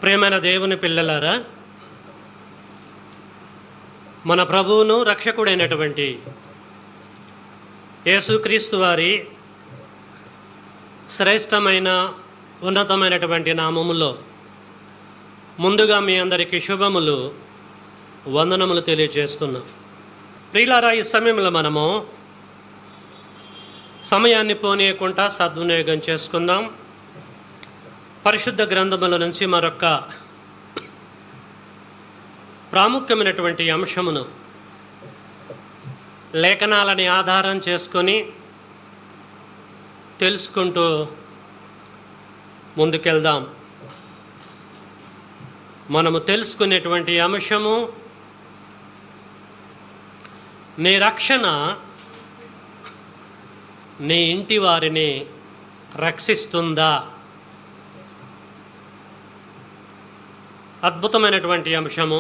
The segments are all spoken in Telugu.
ప్రియమైన దేవుని పిల్లలారా, మన ప్రభువును రక్షకుడైనటువంటి యేసుక్రీస్తు వారి శ్రేష్టమైన ఉన్నతమైనటువంటి నామములో ముందుగా మీ అందరికీ శుభములు, వందనములు తెలియజేస్తున్నాం. ప్రియులారా, ఈ సమయంలో మనము సమయాన్ని పోనీయకుండా సద్వినియోగం చేసుకుందాం. పరిశుద్ధ గ్రంథముల నుంచి మరొక ప్రాముఖ్యమైనటువంటి అంశమును లేఖనాలని ఆధారం చేసుకొని తెలుసుకుంటూ ముందుకెళ్దాం. మనము తెలుసుకునేటువంటి అంశము, నీ రక్షణ నీ ఇంటి వారిని రక్షిస్తుందా? అద్భుతమైనటువంటి అంశము.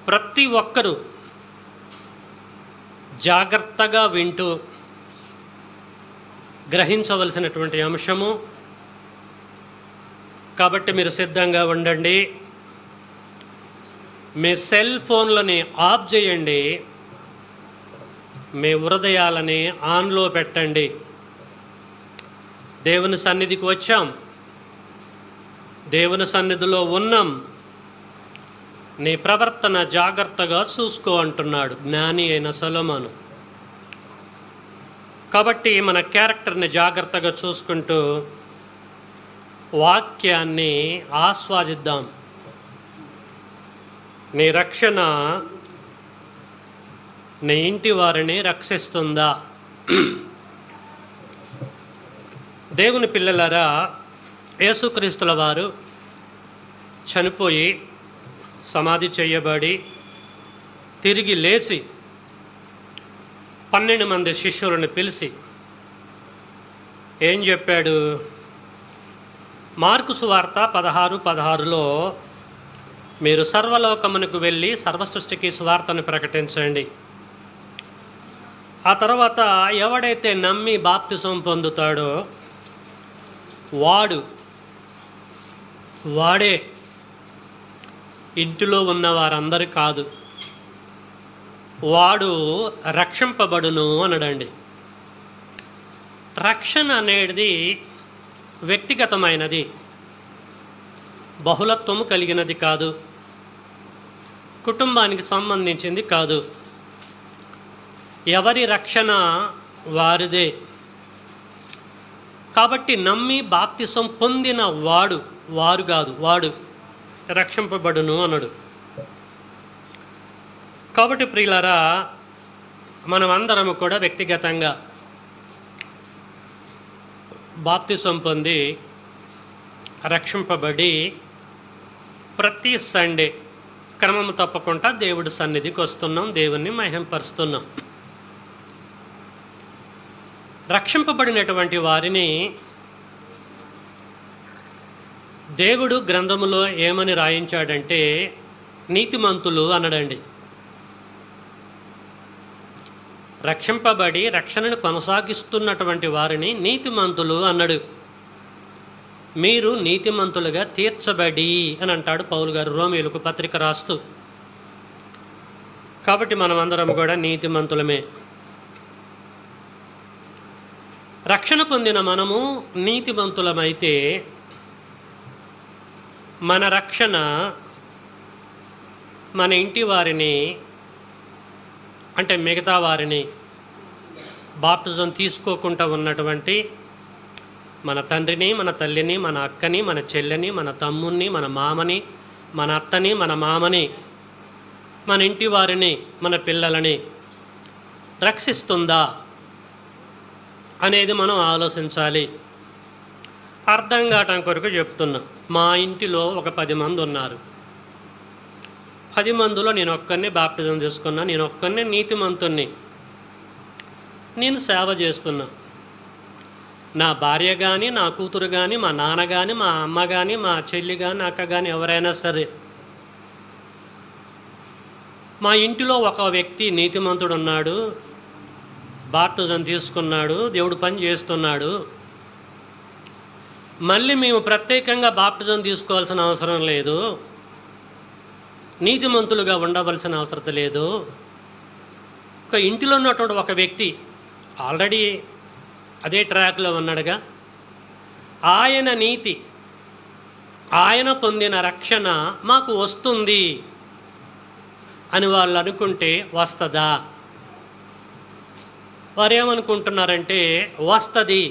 ప్రతి ఒక్కరూ జాగ్రత్తగా వింటూ గ్రహించవలసినటువంటి అంశము. కాబట్టి మీరు సిద్ధంగా ఉండండి. మీ సెల్ ఫోన్లని ఆఫ్ చేయండి, మీ హృదయాలని ఆన్లో పెట్టండి. దేవుని సన్నిధికి వచ్చాం, దేవుని సన్నిధిలో ఉన్నాం. నీ ప్రవర్తన జాగ్రత్తగా చూసుకో అంటున్నాడు జ్ఞాని అయిన సొలొమోను. కాబట్టి మన క్యారెక్టర్ని జాగ్రత్తగా చూసుకుంటూ వాక్యాన్ని ఆస్వాదిద్దాం. నీ రక్షణ నీ ఇంటి వారిని రక్షిస్తుందా? దేవుని పిల్లలారా, యేసుక్రీస్తుల వారు చనిపోయి సమాధి చేయబడి తిరిగి లేచి 12 మంది శిష్యులను పిలిచి ఏం చెప్పాడు? మార్కు సువార్త 16:16లో మీరు సర్వలోకమునకు వెళ్ళి సర్వసృష్టికి సువార్తను ప్రకటించండి. ఆ తర్వాత ఎవడైతే నమ్మి బాప్తిసం పొందుతాడో వాడే, ఇంటిలో ఉన్న వారందరూ కాదు, వాడు రక్షింపబడును అనడండి. రక్షణ అనేది వ్యక్తిగతమైనది, బహుళత్వము కలిగినది కాదు, కుటుంబానికి సంబంధించింది కాదు. ఎవరి రక్షణ వారిదే. కాబట్టి నమ్మి బాప్తిసం పొందిన వాడు రక్షింపబడును అనడు. కాబట్టి ప్రియులారా, మనమందరము కూడా వ్యక్తిగతంగా బాప్తిసం పొంది రక్షింపబడి ప్రతి సండే క్రమము తప్పకుండా దేవుడి సన్నిధికి వస్తున్నాం, దేవుణ్ణి మహింపరుస్తున్నాం. రక్షింపబడినటువంటి వారిని దేవుడు గ్రంథములో ఏమని రాయించాడంటే నీతిమంతులు అనడండి. రక్షింపబడి రక్షణను కొనసాగిస్తున్నటువంటి వారిని నీతిమంతులు అన్నాడు. మీరు నీతిమంతులుగా తీర్చబడి అని అంటాడు పౌలు గారు రోమీయులకు పత్రిక రాస్తూ. కాబట్టి మనమందరం కూడా నీతిమంతులమే. రక్షణ పొందిన మనము నీతిమంతులమైతే మన రక్షణ మన ఇంటి వారిని, అంటే మిగతా వారిని, బాప్టిజం తీసుకోకుండా ఉన్నటువంటి మన తండ్రిని, మన తల్లిని, మన అక్కని, మన చెల్లెని, మన తమ్ముని, మన మామని, మన అత్తని, మన మామని, మన ఇంటి వారిని, మన పిల్లలని రక్షిస్తుందా అనేది మనం ఆలోచించాలి. అర్థం కావటం కొరకు చెప్తున్నా. మా ఇంటిలో ఒక 10 మంది ఉన్నారు. 10 మందిలో నేను ఒక్కరిని బాప్టిజం తీసుకున్నా, నేను ఒక్కరిని నీతిమంతుణ్ణి, నేను సేవ చేస్తున్నా. నా భార్య కానీ, నా కూతురు కానీ, మా నాన్న కానీ, మా అమ్మ కానీ, మా చెల్లి కానీ, అక్క కానీ, ఎవరైనా సరే, మా ఇంటిలో ఒక వ్యక్తి నీతిమంతుడు ఉన్నాడు, బాప్టిజం తీసుకున్నాడు, దేవుడు పని చేస్తున్నాడు. మళ్ళీ మేము ప్రత్యేకంగా బాప్టిజం తీసుకోవాల్సిన అవసరం లేదు, నీతిమంతులుగా ఉండవలసిన అవసరం లేదు. ఒక ఇంటిలో ఉన్నటువంటి ఒక వ్యక్తి ఆల్రెడీ అదే ట్రాక్లో ఉన్నాడుగా, ఆయన నీతి, ఆయన పొందిన రక్షణ మాకు వస్తుంది అని వాళ్ళు అనుకుంటే వస్తుందా? వారు ఏమనుకుంటున్నారంటే వస్తుంది,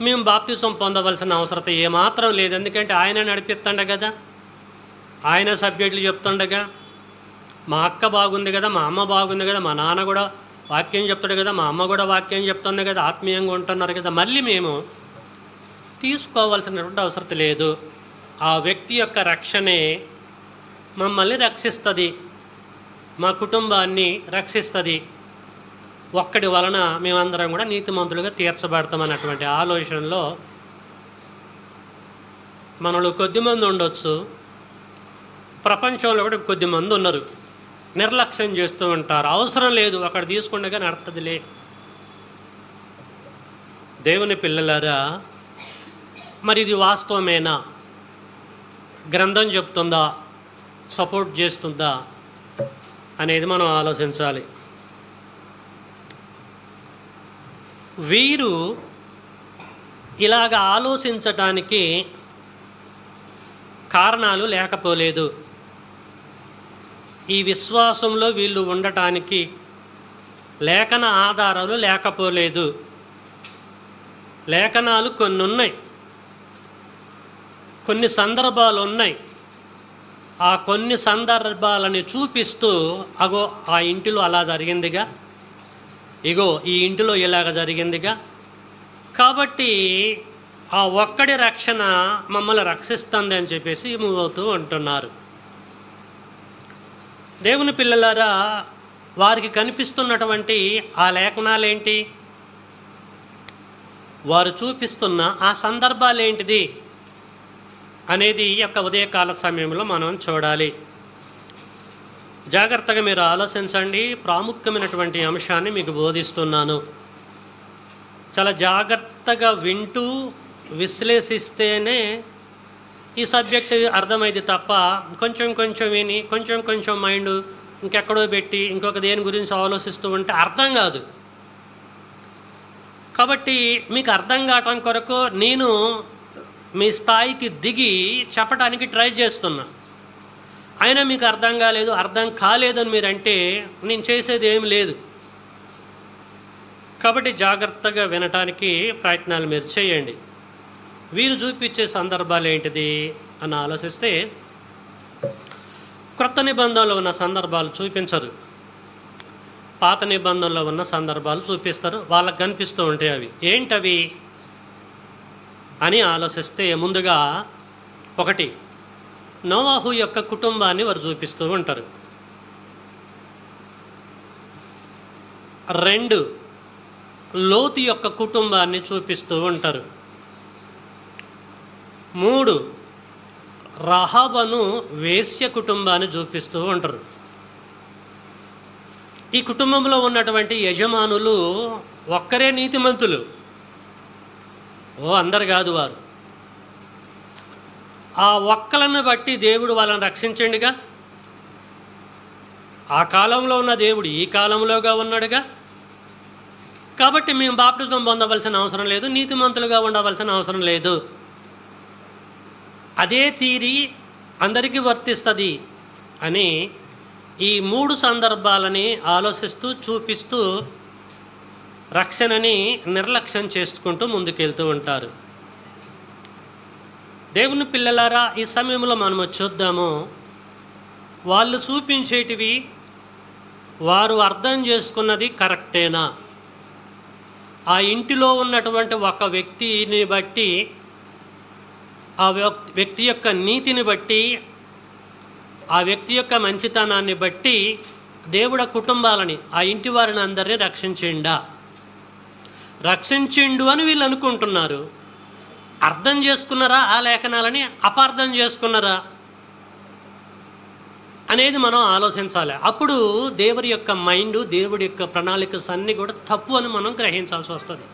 మేము బాప్తిసం పొందవలసిన అవసరం ఏమాత్రం లేదు, ఎందుకంటే ఆయన నడిపిస్తుండ కదా, ఆయన సబ్జెక్టులు చెప్తుండగా, మా అక్క బాగుంది కదా, మా అమ్మ బాగుంది కదా, మా నాన్న కూడా వాక్యం చెప్తాడు కదా, మా అమ్మ కూడా వాక్యం చెప్తుంది కదా, ఆత్మీయంగా ఉంటున్నారు కదా, మళ్ళీ మేము తీసుకోవాల్సినటువంటి అవసరం లేదు. ఆ వ్యక్తి యొక్క రక్షణే మమ్మల్ని రక్షిస్తుంది, మా కుటుంబాన్ని రక్షిస్తుంది, ఒక్కడి వలన మేమందరం కూడా నీతిమంతులుగా తీర్చబడతామన్నటువంటి ఆలోచనలో మనలో కొద్దిమంది ఉండొచ్చు, ప్రపంచంలో కూడా కొద్దిమంది ఉన్నారు, నిర్లక్ష్యం చేస్తూ ఉంటారు. అవసరం లేదు, అక్కడ తీసుకుండగా నడుతుందిలే. దేవుని పిల్లలారా, మరి ఇది వాస్తవమేనా? గ్రంథం చెప్తుందా, సపోర్ట్ చేస్తుందా అనేది మనం ఆలోచించాలి. వీరు ఇలాగ ఆలోచించటానికి కారణాలు లేకపోలేదు. ఈ విశ్వాసంలో వీళ్ళు ఉండటానికి లేఖన ఆధారాలు లేకపోలేదు. లేఖనాలు కొన్ని ఉన్నాయి, కొన్ని సందర్భాలు ఉన్నాయి. ఆ కొన్ని సందర్భాలని చూపిస్తూ, అగో ఆ ఇంటిలో అలా జరిగిందిగా, ఇగో ఈ ఇంటిలో ఇలాగ జరిగిందిగా, కాబట్టి ఆ ఒక్కడి రక్షణ మమ్మల్ని రక్షిస్తుంది అని చెప్పేసి మూవ్ అవుతూ ఉంటున్నారు. దేవుని పిల్లలారా, వారికి కనిపిస్తున్నటువంటి ఆ లేఖనాలు ఏంటి, వారు చూపిస్తున్న ఆ సందర్భాలు ఏంటిది అనేది ఈ యొక్క ఉదయకాల సమయంలో మనం చూడాలి. జాగ్రత్తగా మీరు ఆలోచించండి. ప్రాముఖ్యమైనటువంటి అంశాన్ని మీకు బోధిస్తున్నాను. చాలా జాగ్రత్తగా వింటూ విశ్లేషిస్తేనే ఈ సబ్జెక్ట్ అర్థమైంది తప్ప కొంచెం కొంచెం విని కొంచెం కొంచెం మైండ్ ఇంకెక్కడో పెట్టి ఇంకొక దేని గురించి ఆలోచిస్తూ ఉంటే అర్థం కాదు. కాబట్టి మీకు అర్థం కావటం కొరకు నేను మీ స్థాయికి దిగి చెప్పడానికి ట్రై చేస్తున్నా. అయినా మీకు అర్థం కాలేదు, అర్థం కాలేదని మీరంటే నేను చేసేది ఏమి లేదు. కాబట్టి జాగ్రత్తగా వినటానికి ప్రయత్నాలు మీరు చేయండి. వీరు చూపించే సందర్భాలు ఏంటిది అని ఆలోచిస్తే, క్రొత్త నిబంధనలో ఉన్న సందర్భాలు చూపించరు, పాత నిబంధనలో ఉన్న సందర్భాలు చూపిస్తారు. వాళ్ళకు కనిపిస్తూ ఉంటాయి. అవి ఏంటవి అని ఆలోచిస్తే, ముందుగా ఒకటి, నోవాహు యొక్క కుటుంబాన్ని వారు చూపిస్తూ ఉంటారు. 2, లోతు యొక్క కుటుంబాన్ని చూపిస్తూ ఉంటారు. 3, రహాబను వేశ్య కుటుంబాన్ని చూపిస్తూ ఉంటారు. ఈ కుటుంబంలో ఉన్నటువంటి యజమానులు ఒక్కరే నీతిమంతులు, అందరు కాదు. వారు ఆ ఒక్కలను బట్టి దేవుడు వాళ్ళని రక్షించండిగా. ఆ కాలంలో ఉన్న దేవుడు ఈ కాలంలోగా ఉన్నాడుగా. కాబట్టి మేము బాప్టిజం పొందవలసిన అవసరం లేదు, నీతిమంతులుగా ఉండవలసిన అవసరం లేదు. అదే తీరి అందరికీ వర్తిస్తుంది అని ఈ 3 సందర్భాలని ఆలోచిస్తూ చూపిస్తూ రక్షణని నిర్లక్ష్యం చేసుకుంటూ ముందుకెళ్తూ ఉంటారు. దేవుని పిల్లలారా, ఈ సమయంలో మనము చూద్దాము, వాళ్ళు చూపించేటివి వారు అర్థం చేసుకున్నది కరెక్టేనా? ఆ ఇంటిలో ఉన్నటువంటి ఒక వ్యక్తిని బట్టి, ఆ వ్యక్తి యొక్క నీతిని బట్టి, ఆ వ్యక్తి యొక్క మంచితనాన్ని బట్టి దేవుడు కుటుంబాలని, ఆ ఇంటి వారిని అందరినీ రక్షించిండు అని వీళ్ళు అనుకుంటున్నారు. అర్థం చేసుకున్నారా ఆ లేఖనాలని, అపార్థం చేసుకున్నారా అనేది మనం ఆలోచించాలి. అప్పుడు దేవుడి యొక్క మైండ్, దేవుడి యొక్క ప్రణాళికస్ అన్నీ కూడా తప్పు అని మనం గ్రహించాల్సి వస్తుంది.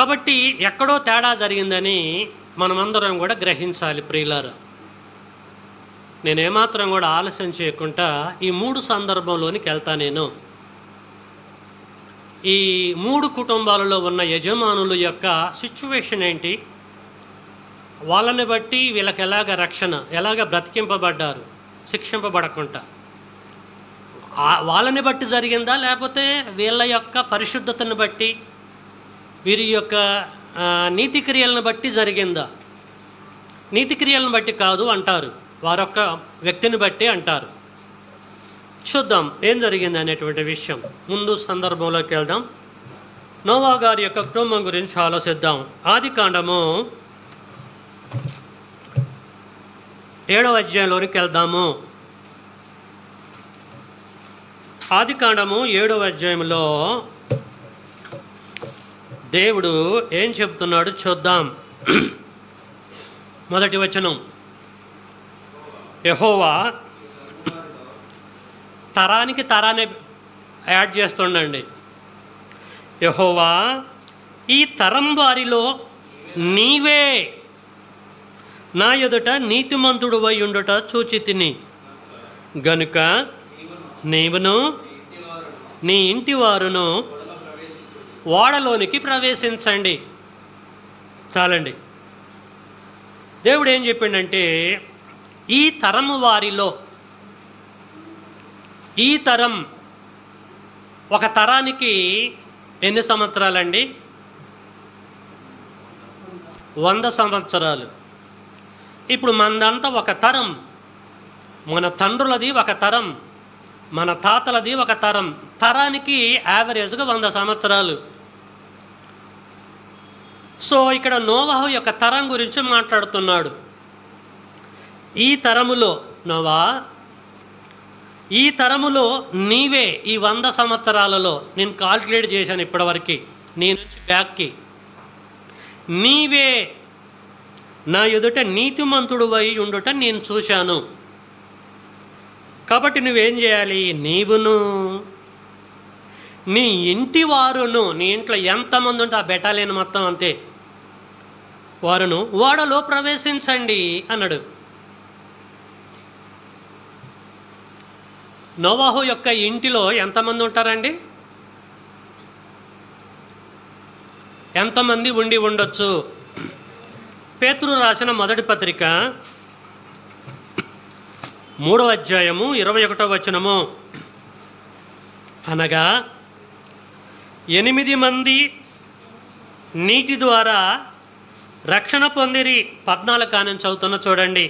కాబట్టి ఎక్కడో తేడా జరిగిందని మనమందరం కూడా గ్రహించాలి ప్రియులారా. నేనేమాత్రం కూడా ఆలస్యం చేయకుండా ఈ 3 సందర్భంలోనికి వెళ్తా. నేను ఈ 3 కుటుంబాలలో ఉన్న యజమానుల యొక్క సిచ్యువేషన్ ఏంటి, వాళ్ళని బట్టి వీళ్ళకి ఎలాగ బ్రతికింపబడ్డారు శిక్షింపబడకుండా, వాళ్ళని బట్టి జరిగిందా లేకపోతే వీళ్ళ యొక్క పరిశుద్ధతను బట్టి వీరి యొక్క నీతి క్రియలను బట్టి జరిగిందా? నీతి క్రియలను బట్టి కాదు అంటారు, వారొక్క వ్యక్తిని బట్టి అంటారు. చూద్దాం ఏం జరిగింది అనేటువంటి విషయం. ముందు సందర్భంలోకి వెళ్దాం. నోవా గారి యొక్క కుటుంబం గురించి ఆలోచిద్దాం. ఆదికాండము 7వ అధ్యాయంలోనికి వెళ్దాము. ఆదికాండము 7వ అధ్యాయంలో దేవుడు ఏం చెప్తున్నాడు చూద్దాం. మొదటి వచనం, యెహోవా తరానికి తరాన్ని యాడ్ చేస్తుండండి. యెహోవా ఈ తరం వారిలో నీవే నా ఎదుట నీతిమంతుడు వై ఉండుట చూచితిని గనుక నీవును నీ ఇంటి వారును ఓడలోనికి ప్రవేశించండి. చాలండి. దేవుడు ఏం చెప్పిండంటే ఈ తరము వారిలో, ఈ తరం ఒక తరానికి ఎన్ని సంవత్సరాలండి? 100 సంవత్సరాలు. ఇప్పుడు మనదంతా ఒక తరం, మన తండ్రులది ఒక తరం, మన తాతలది ఒక తరం. తరానికి యావరేజ్గా 100 సంవత్సరాలు. సో ఇక్కడ నోవాహు యొక్క తరం గురించి మాట్లాడుతున్నాడు. ఈ తరములో నోవా, ఈ తరములో నీవే ఈ 100 సంవత్సరాలలో నేను కాల్కులేట్ చేశాను ఇప్పటివరకు నీ నుంచి బ్యాక్కి, నీవే నా ఎదుట నీతిమంతుడు వై ఉండుట నేను చూశాను. కాబట్టి నువ్వేం చేయాలి? నీవును నీ ఇంటి వారును, నీ ఇంట్లో ఎంతమంది ఉంటే ఆ బెటాలియన్ మొత్తం అంతే వారును ఓడలో ప్రవేశించండి అన్నాడు. నోవాహు యొక్క ఇంటిలో ఎంతమంది ఉంటారండి? ఎంతమంది ఉండి ఉండొచ్చు? పేతురు రాసిన మొదటి పత్రిక 3వ అధ్యాయము 21వ వచనము, అనగా 8 మంది నీటి ద్వారా రక్షణ పొందిరి. 14 కానుంచి చదువుతున్న చూడండి.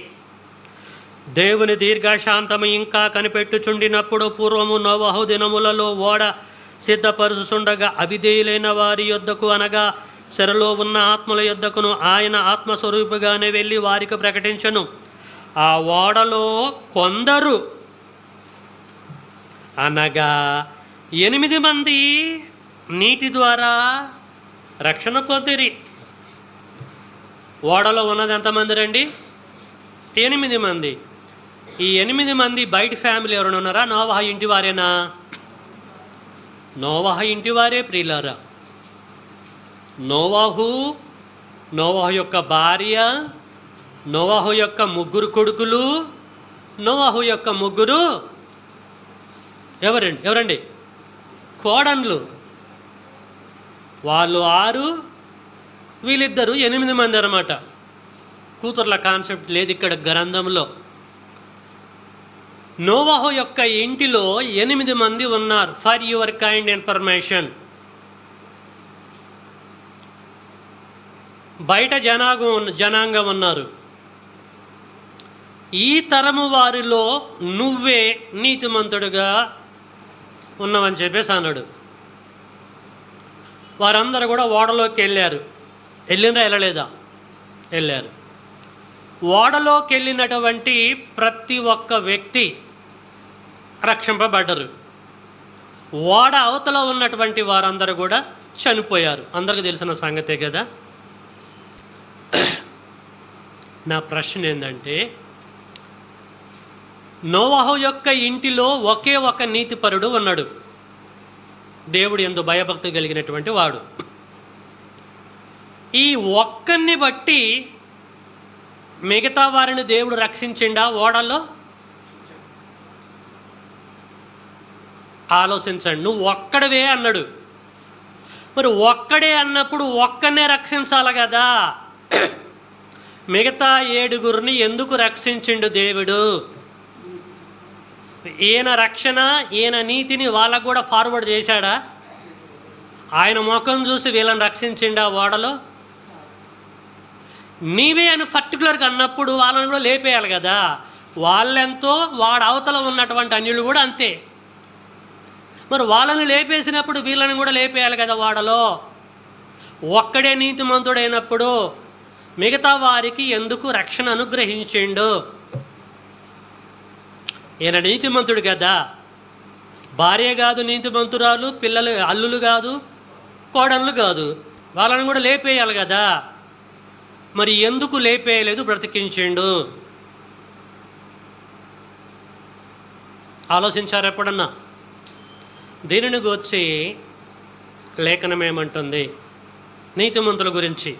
దేవుని దీర్ఘశాంతము ఇంకా కనిపెట్టుచుండినప్పుడు పూర్వము నోవాహు దినములలో ఓడ సిద్ధపరుచుండగా అవిధేయులైన వారి యొద్దకు, అనగా చెరలో ఉన్న ఆత్మల యొద్దకును ఆయన ఆత్మస్వరూపుగానే వెళ్ళి వారికి ప్రకటించను. ఆ ఓడలో కొందరు, అనగా 8 మంది నీటి ద్వారా రక్షణ పొందిరి. ఓడలో ఉన్నది ఎంతమంది రండి? 8 మంది. ఈ 8 మంది బయట ఫ్యామిలీ ఎవరైనా ఉన్నారా? నోవాహు ఇంటి వారేనా? నోవాహు ఇంటి వారే ప్రియులారా. నోవాహు యొక్క భార్య, నోవాహు యొక్క 3 కొడుకులు, నోవాహు యొక్క 3 ఎవరండి? కోడన్లు. వాళ్ళు 6, వీళ్ళిద్దరు 8 మంది అన్నమాట. కూతుర్ల కాన్సెప్ట్ లేదు ఇక్కడ గ్రంథంలో. నోవాహు యొక్క ఇంటిలో 8 మంది ఉన్నారు. For your kind information. బయట జనాంగం ఉన్నారు. ఈ తరము వారిలో నువ్వే నీతిమంతుడుగా ఉన్నావని చెప్పేసి అన్నాడు. వారందరూ కూడా ఓడలోకి వెళ్ళినరా వెళ్ళలేదా? వెళ్ళారు. ఓడలోకి వెళ్ళినటువంటి ప్రతి ఒక్క వ్యక్తి రక్షింపబడ్డరు. ఓడ అవతల ఉన్నటువంటి వారందరూ కూడా చనిపోయారు. అందరికీ తెలిసిన సంగతే కదా. నా ప్రశ్న ఏంటంటే, నోవాహు యొక్క ఇంటిలో ఒకే ఒక నీతిపరుడు ఉన్నాడు, దేవుడు యందు భయభక్తి కలిగినటువంటి వాడు. ఈ ఒక్కరిని బట్టి మిగతా వారిని దేవుడు రక్షించిండా ఓడలో? ఆలోచించండి. నువ్వు ఒక్కడవే అన్నాడు. మరి ఒక్కడే అన్నప్పుడు ఒక్కనే రక్షించాలి కదా. మిగతా 7గురిని ఎందుకు రక్షించిండు దేవుడు? ఈయన రక్షణ, ఈయన నీతిని వాళ్ళకు కూడా ఫార్వర్డ్ చేశాడా? ఆయన ముఖం చూసి వీళ్ళని రక్షించిండా ఓడలో? నీవే అని పర్టికులర్గా అన్నప్పుడు వాళ్ళని కూడా లేపేయాలి కదా. వాళ్ళెంతో వాడు అవతల ఉన్నటువంటి అన్యులు కూడా అంతే. మరి వాళ్ళని లేపేసినప్పుడు వీళ్ళని కూడా లేపేయాలి కదా ఓడలో. ఒక్కడే నీతిమంతుడైనప్పుడు మిగతా వారికి ఎందుకు రక్షణ అనుగ్రహించిండు? ఈయన నీతిమంతుడు కదా. భార్య కాదు నీతిమంతురాలు, పిల్లలు అల్లులు కాదు, కోడళ్ళు కాదు, వాళ్ళని కూడా లేపేయాలి కదా. మరి ఎందుకు లేపేయలేదు, బ్రతికించిండు? ఆలోచించారు ఎప్పుడన్నా? దీనిని గూర్చి లేఖనం ఏమంటుంది నీతిమంతుల గురించి?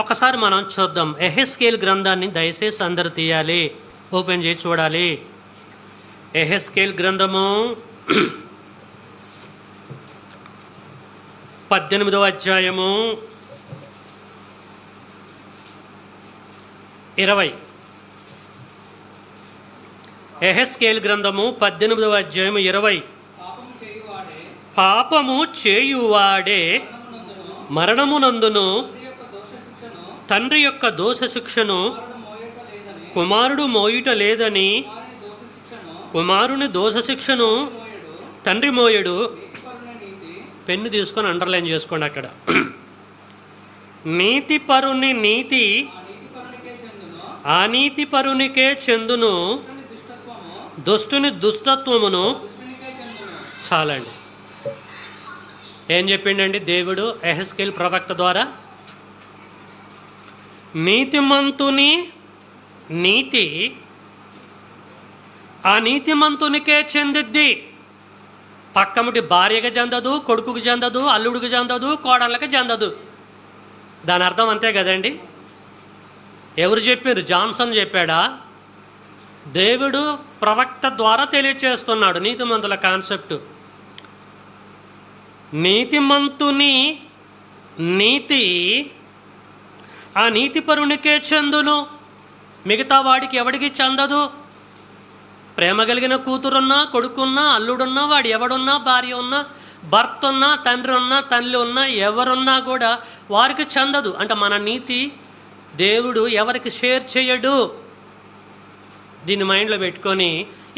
ఒకసారి మనం చూద్దాం. యెహెజ్కేలు గ్రంథాన్ని దయచేసి అందరు తీయాలి, ఓపెన్ చేసి చూడాలి. యెహెజ్కేలు గ్రంథము 18వ అధ్యాయము 20. యెహెజ్కేలు గ్రంథము 18వ అధ్యాయము 20. పాపము చేయువాడే మరణమునందును తండ్రి యొక్క దోష శిక్షను కుమారుడు మోయుట లేదని, కుమారుని దోష శిక్షను తండ్రి మోయడు. పెన్ను తీసుకొని అండర్లైన్ చేసుకోండి అక్కడ. నీతిపరుని నీతి అనీతిపరునికే చెందును, దుష్టుని దుష్టత్వమును. చాలండి. ఏం చెప్పిండండి దేవుడు యెహెజ్కేలు ప్రవక్త ద్వారా? నీతిమంతుని నీతి ఆ నీతిమంతునికే చెందిద్ది. పక్కముటి భార్యకు చెందదు, కొడుకుకి చెందదు, అల్లుడికి చెందదు, కోడళ్ళకి చెందదు. దాని అర్థం అంతే కదండి. ఎవరు చెప్పారు? జాన్సన్ చెప్పాడా? దేవుడు ప్రవక్త ద్వారా తెలియచేస్తున్నాడు నీతిమంతుల కాన్సెప్ట్. నీతిమంతుని నీతి ఆ నీతిపరునికే చెందును, మిగతా వాడికి ఎవడికి చెందదు. ప్రేమ కలిగిన కూతురున్నా, కొడుకున్నా, అల్లుడున్నా, వాడు ఎవడున్నా, భార్య ఉన్నా, భర్త ఉన్నా, తండ్రి ఉన్నా, తల్లి ఉన్నా, ఎవరున్నా కూడా వారికి చెందదు. అంటే మన నీతి దేవుడు ఎవరికి షేర్ చేయడు. దీన్ని మైండ్లో పెట్టుకొని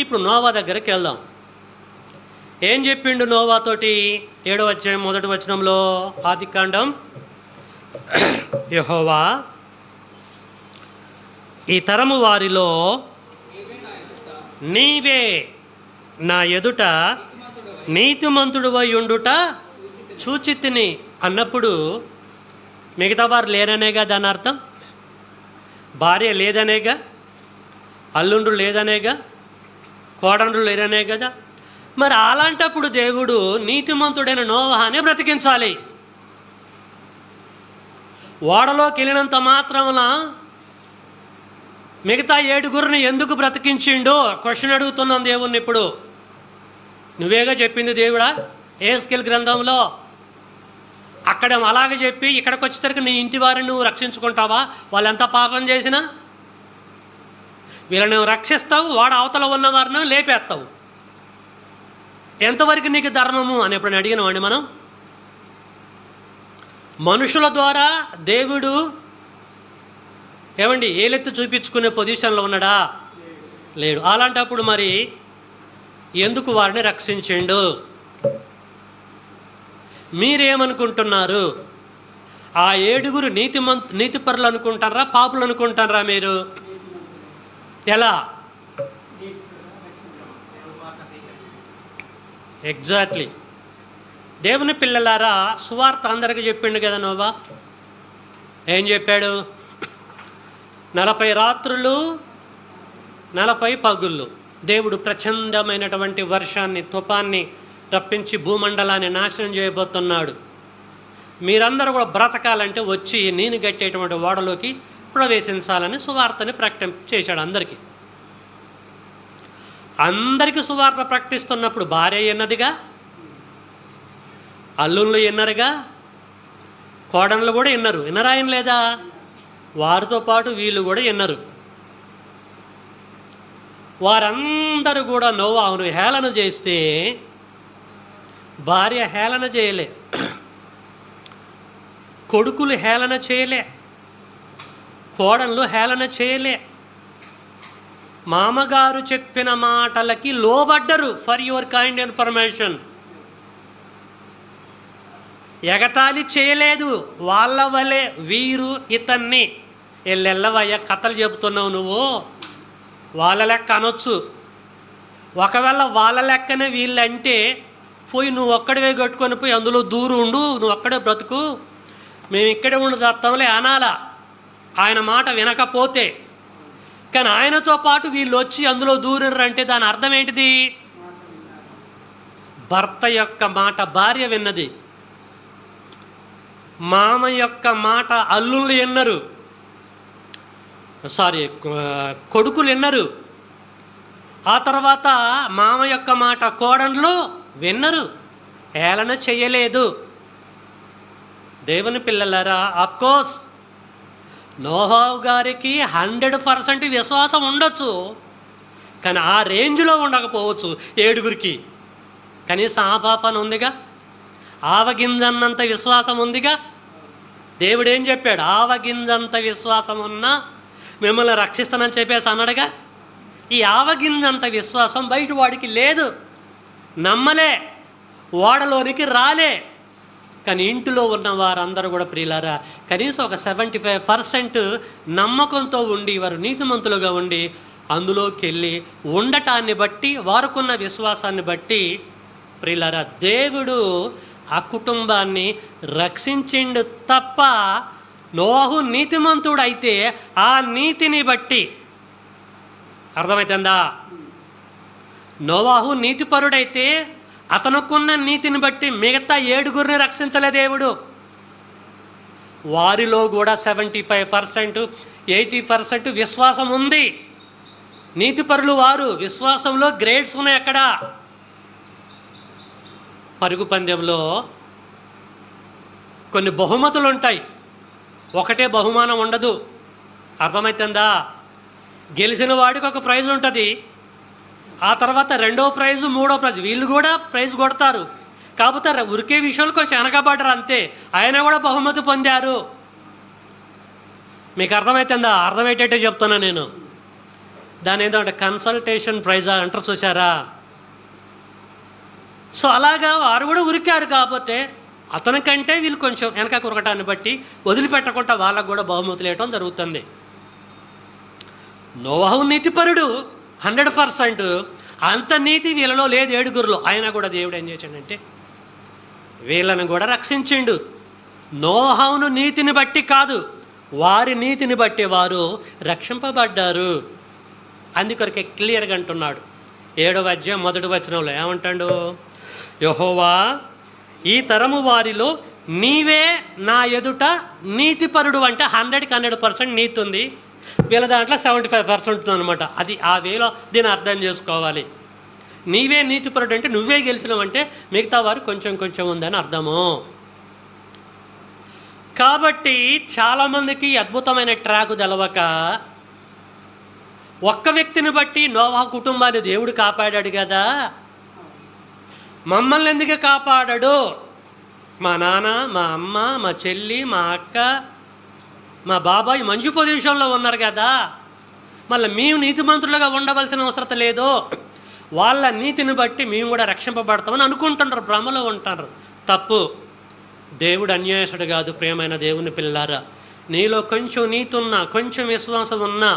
ఇప్పుడు నోవా దగ్గరికి వెళ్దాం. ఏం చెప్పిండు నోవాతోటి? 7వ అధ్యాయం 1వ వచనంలో, ఆదికాండం, యెహోవా ఈ తరము వారిలో నీవే నా ఎదుట నీతిమంతుడువై ఉండుట చూచితిని అన్నప్పుడు మిగతా వారు లేరనేగా దాని అర్థం? భార్య లేదనేగా, అల్లుండ్రు లేదనేగా, కోడండ్రు లేరనే కదా. మరి అలాంటప్పుడు దేవుడు నీతిమంతుడైన నోవాహుని బ్రతికించాలి. ఓడలోకి వెళ్ళినంత మాత్రమున మిగతా 7గురిని ఎందుకు బ్రతికించిండో క్వశ్చన్ అడుగుతున్నాను దేవుణ్ణి. ఇప్పుడు నువ్వేగా చెప్పింది దేవుడా యెహెజ్కేలు గ్రంథంలో. అక్కడ అలాగే చెప్పి ఇక్కడికి వచ్చేసరికి నీ ఇంటి వారిని నువ్వు రక్షించుకుంటావా? వాళ్ళు ఎంత పాపం చేసినా వీళ్ళని రక్షిస్తావు, వాడు అవతల ఉన్న వారిని లేపేస్తావు. ఎంతవరకు నీకు ధర్మము అని ఎప్పుడైనా అడిగినవాడిని మనం? మనుషుల ద్వారా దేవుడు ఏమండి ఏలెత్తి చూపించుకునే పొజిషన్లో ఉన్నాడా? లేడు. అలాంటప్పుడు మరి ఎందుకు వారిని రక్షించిండు? మీరేమనుకుంటున్నారు? ఆ 7గురు నీతిపరులు అనుకుంటారా, పాపులు అనుకుంటారా మీరు? ఎలా? ఎగ్జాక్ట్లీ. దేవుని పిల్లలారా, సువార్త అందరికీ చెప్పిండు కదా నోవా. ఏం చెప్పాడు? 40 రాత్రులు 40 పగుళ్ళు దేవుడు ప్రచండమైనటువంటి వర్షాన్ని, తుఫాన్ని రప్పించి భూమండలాన్ని నాశనం చేయబోతున్నాడు. మీరందరూ కూడా బ్రతకాలంటే వచ్చి నేను కట్టేటువంటి ఓడలోకి ప్రవేశించాలని సువార్తని చేశాడు అందరికీ. అందరికీ సువార్త ప్రకటిస్తున్నప్పుడు భార్య ఎన్నదిగా, అల్లుళ్ళు ఎన్నరుగా, కోడళ్ళు కూడా విన్నరా ఆయన లేదా? వారితో పాటు వీళ్ళు కూడా విన్నరు. వారందరూ కూడా నోవాహును హేళన చేస్తే భార్య హేళన చేయలే, కొడుకులు హేళన చేయలే, కోడళ్ళు హేళన చేయలే. మామగారు చెప్పిన మాటలకి లోబడ్డరు. For your kind information. ఎగతాళి చేయలేదు. వాళ్ళ వలె వీరు ఇతన్ని ఎల్లెల్లవయ్య కథలు చెబుతున్నావు నువ్వు, వాళ్ళ లెక్క అనొచ్చు. ఒకవేళ వాళ్ళ లెక్కనే వీళ్ళంటే పోయి నువ్వు ఒక్కడే కట్టుకొని పోయి అందులో దూరు ఉండు, నువ్వు ఒక్కడే బ్రతుకు, మేము ఇక్కడే ఉండి చేస్తాంలే అనాలా ఆయన మాట వినకపోతే. కానీ ఆయనతో పాటు వీళ్ళు వచ్చి అందులో దూరంటే దాని అర్థం ఏంటిది? భర్త యొక్క మాట భార్య విన్నది, మామ యొక్క మాట అల్లుళ్ళు విన్నరు, కొడుకులు విన్నరు. ఆ తర్వాత మామ యొక్క మాట కోడళ్ళు విన్నరు, హేళన చేయలేదు. దేవుని పిల్లలారా, అఫ్కోర్స్ నోవాహు గారికి 100% విశ్వాసం ఉండొచ్చు, కానీ ఆ రేంజ్లో ఉండకపోవచ్చు. 7గురికి కనీసం ఆఫాఫన్ ఉందిగా, ఆవగింజన్నంత విశ్వాసం ఉందిగా. దేవుడు ఏం చెప్పాడు? ఆవగింజంత విశ్వాసం ఉన్నా మిమ్మల్ని రక్షిస్తానని చెప్పేసి అన్నాడుగా. ఈ ఆవగింజంత విశ్వాసం బయట వాడికి లేదు, నమ్మలే, ఓడలోనికి రాలే. కానీ ఇంటిలో ఉన్న వారందరూ కూడా ప్రియులారా కనీసం ఒక 75% నమ్మకంతో ఉండి వారు నీతిమంతులుగా ఉండి అందులోకి వెళ్ళి ఉండటాన్ని బట్టి, వారుకున్న విశ్వాసాన్ని బట్టి ప్రియులారా దేవుడు ఆ కుటుంబాన్ని రక్షించిండు తప్ప, నోవాహు నీతిమంతుడు అయితే ఆ నీతిని బట్టి, అర్థమవుతుందా? నోవాహు నీతిపరుడైతే అతనుకున్న నీతిని బట్టి మిగతా 7గురిని రక్షించలే దేవుడు. వారిలో కూడా 75%, 80% విశ్వాసం ఉంది. నీతిపరులు వారు. విశ్వాసంలో గ్రేడ్స్ ఉన్నాయి. అక్కడ పరుగు పందెంలో కొన్ని బహుమతులు ఉంటాయి, ఒకటే బహుమానం ఉండదు. అర్థమవుతుందా? గెలిచిన వాడికి ఒక ప్రైజ్ ఉంటుంది, ఆ తర్వాత 2వ ప్రైజు 3వ ప్రైజు వీళ్ళు కూడా ప్రైజ్ కొడతారు. కాకపోతే ఉరికే విషయంలో కొంచెం వెనకబడ్డారు అంతే, ఆయన కూడా బహుమతి పొందారు. మీకు అర్థమవుతుందా? అర్థమయ్యేటట్టే చెప్తున్నా నేను. దాని ఏంటంటే కన్సల్టేషన్ ప్రైజ్ అంటారు, చూసారా? సో అలాగా వారు కూడా ఉరికారు. కాకపోతే అతనికంటే వీళ్ళు కొంచెం వెనక కురకటాన్ని బట్టి వదిలిపెట్టకుండా వాళ్ళకు కూడా బహుమతులు ఇవ్వటం జరుగుతుంది. నోవాహు నీతిపరుడు 100%, అంత నీతి వీళ్ళలో లేదు 7గురిలో. అయినా కూడా దేవుడు ఏం చేశాడంటే వీళ్ళను కూడా రక్షించిండు. నోవాహును నీతిని బట్టి కాదు, వారి నీతిని బట్టి వారు రక్షింపబడ్డారు. అందుకొరకే క్లియర్గా అంటున్నాడు 7వ అధ్యాయం 1వ వచనంలో ఏమంటాడు? యెహోవా, ఈ తరము వారిలో నీవే నా ఎదుట నీతిపరుడు. అంటే 100కి 100% నీతి ఉంది, వీళ్ళ దాంట్లో 75% అనమాట. అది ఆ వేలో దీన్ని అర్థం చేసుకోవాలి. నీవే నీతిపరుడు అంటే నువ్వే గెలిచినవంటే మిగతా వారు కొంచెం కొంచెం ఉందని అర్థము. కాబట్టి చాలామందికి అద్భుతమైన ట్రాక్ తెలవక ఒక్క వ్యక్తిని బట్టి నోవాహు కుటుంబాన్ని దేవుడు కాపాడాడు కదా, మమ్మల్ని ఎందుకు కాపాడాడు? మా నాన్న, మా అమ్మ, మా చెల్లి, మా అక్క, మా బాబాయ్ మంచి పొజిషన్లో ఉన్నారు కదా, మళ్ళీ మేము నీతిమంతులుగా ఉండవలసిన అవసరం లేదు, వాళ్ళ నీతిని బట్టి మేము కూడా రక్షింపబడతామని అనుకుంటున్నారు, భ్రమలో ఉంటారు. తప్పు. దేవుడు అన్యాయసుడు కాదు. ప్రియమైన దేవుని పిల్లారా, నీలో కొంచెం నీతి ఉన్నా, కొంచెం విశ్వాసం ఉన్నా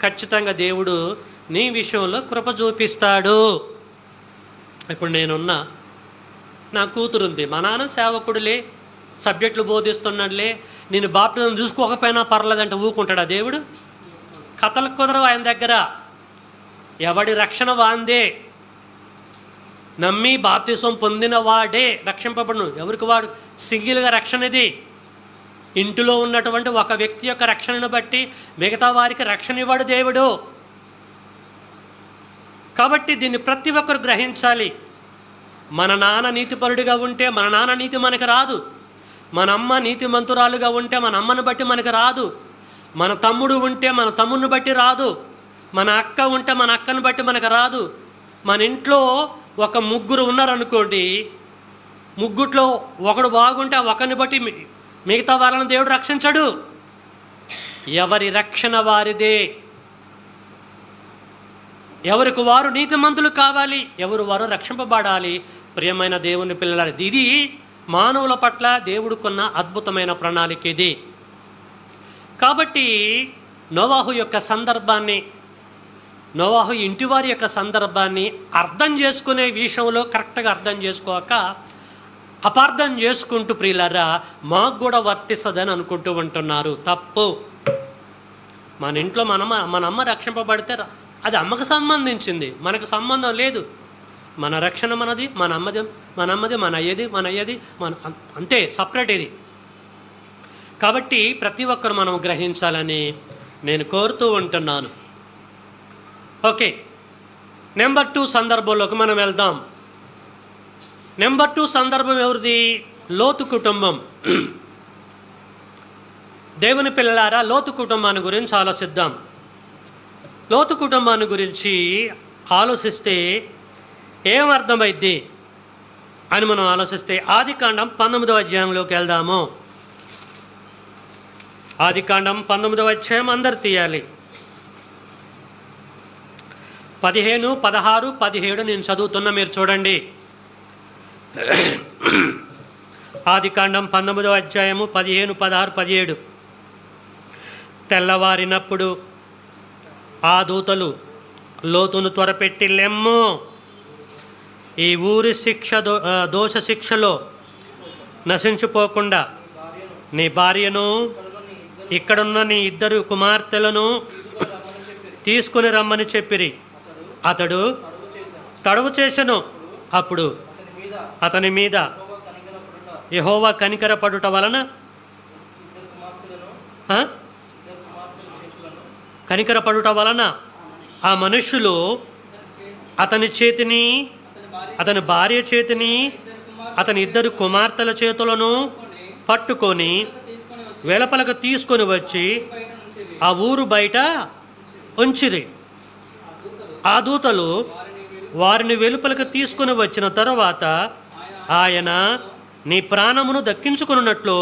ఖచ్చితంగా దేవుడు నీ విషయంలో కృప చూపిస్తాడు. ఇప్పుడు నేనున్నా, నా కూతురుంది, మా నాన్న సేవకుడులే, సబ్జెక్టులు బోధిస్తున్నాడులే, నేను బాప్టిజం చూసుకోకపోయినా పర్లేదంటే ఊకుంటాడా దేవుడు? కథలకు కుదరవు ఆయన దగ్గర. ఎవడి రక్షణ వాందే. నమ్మి బాప్తిసం పొందిన వాడే రక్షింపబడును. ఎవరికి వాడు? సింగిల్గా రక్షణ ఇది. ఇంటిలో ఉన్నటువంటి ఒక వ్యక్తి యొక్క రక్షణను బట్టి మిగతా వారికి రక్షణ ఇవ్వడు దేవుడు. కాబట్టి దీన్ని ప్రతి ఒక్కరు గ్రహించాలి. మన నాన్న నీతిపరుడిగా ఉంటే మన నాన్న నీతి మనకు రాదు. మన అమ్మ నీతిమంతురాలుగా ఉంటే మన అమ్మను బట్టి మనకు రాదు. మన తమ్ముడు ఉంటే మన తమ్ముడిని బట్టి రాదు. మన అక్క ఉంటే మన అక్కను బట్టి మనకు రాదు. మన ఇంట్లో ఒక ముగ్గురు ఉన్నారనుకోండి, ముగ్గుట్లో ఒకడు బాగుంటే ఒకరిని బట్టి మిగతా వాళ్ళని దేవుడు రక్షించడు. ఎవరి రక్షణ వారిదే. ఎవరికి వారు నీతిమంతులు కావాలి, ఎవరు వారు రక్షింపబడాలి. ప్రియమైన దేవుని పిల్లలు, ఇది మానవుల పట్ల దేవుడుకున్న అద్భుతమైన ప్రణాళిక ఇది. కాబట్టి నోవాహు యొక్క సందర్భాన్ని, నోవాహు ఇంటివారి యొక్క సందర్భాన్ని అర్థం చేసుకునే విషయంలో కరెక్ట్గా అర్థం చేసుకోక అపార్థం చేసుకుంటూ ప్రియులారా మాకు కూడా వర్తిస్తుందని అనుకుంటూ ఉంటున్నారు. తప్పు. మన ఇంట్లో మన అమ్మ రక్షింపబడితే అది అమ్మకు సంబంధించింది, మనకు సంబంధం లేదు. మన రక్షణ మనది, మన అమ్మది మన అయ్యది అంతే, సపరేట్ ఇది. కాబట్టి ప్రతి ఒక్కరు మనం గ్రహించాలని నేను కోరుతూ ఉంటున్నాను. ఓకే, నెంబర్ 2 సందర్భంలోకి మనం వెళ్దాం. నెంబర్ 2 సందర్భం ఎవరిది? లోతు కుటుంబం. దేవుని పిల్లలారా, లోతు కుటుంబాన్ని గురించి ఆలోచిద్దాం. లోతు కుటుంబాన్ని గురించి ఆలోచిస్తే ఏమర్థమైద్ది అని మనం ఆలోచిస్తే ఆదికాండం 19వ అధ్యాయంలోకి వెళ్దాము. ఆదికాండం 19వ అధ్యాయం అందరు తీయాలి. 15, 16, 17 నేను చదువుతున్నా, మీరు చూడండి. ఆదికాండం 19వ అధ్యాయము 15, 16, 17. తెల్లవారినప్పుడు ఆ దూతలు లోతును త్వరపెట్టి, లెమ్ము, ఈ ఊరి దోష శిక్షలో నశించిపోకుండా నీ భార్యను ఇక్కడున్న నీ 2 కుమార్తెలను తీసుకుని రమ్మని చెప్పిరి. అతడు తడవు చేసెను. అప్పుడు అతని మీద యెహోవా కనికరపడుట వలన ఆ మనుష్యులు అతని చేతిని, అతని భార్య చేతిని, అతని 2 కుమార్తెల చేతులను పట్టుకొని వెలుపలకు తీసుకొని వచ్చి ఆ ఊరు బయట ఉంచిరి. ఆ దూతలు వారిని వెలుపలకు తీసుకొని వచ్చిన తరువాత ఆయన, నీ ప్రాణమును దక్కించుకున్నట్లు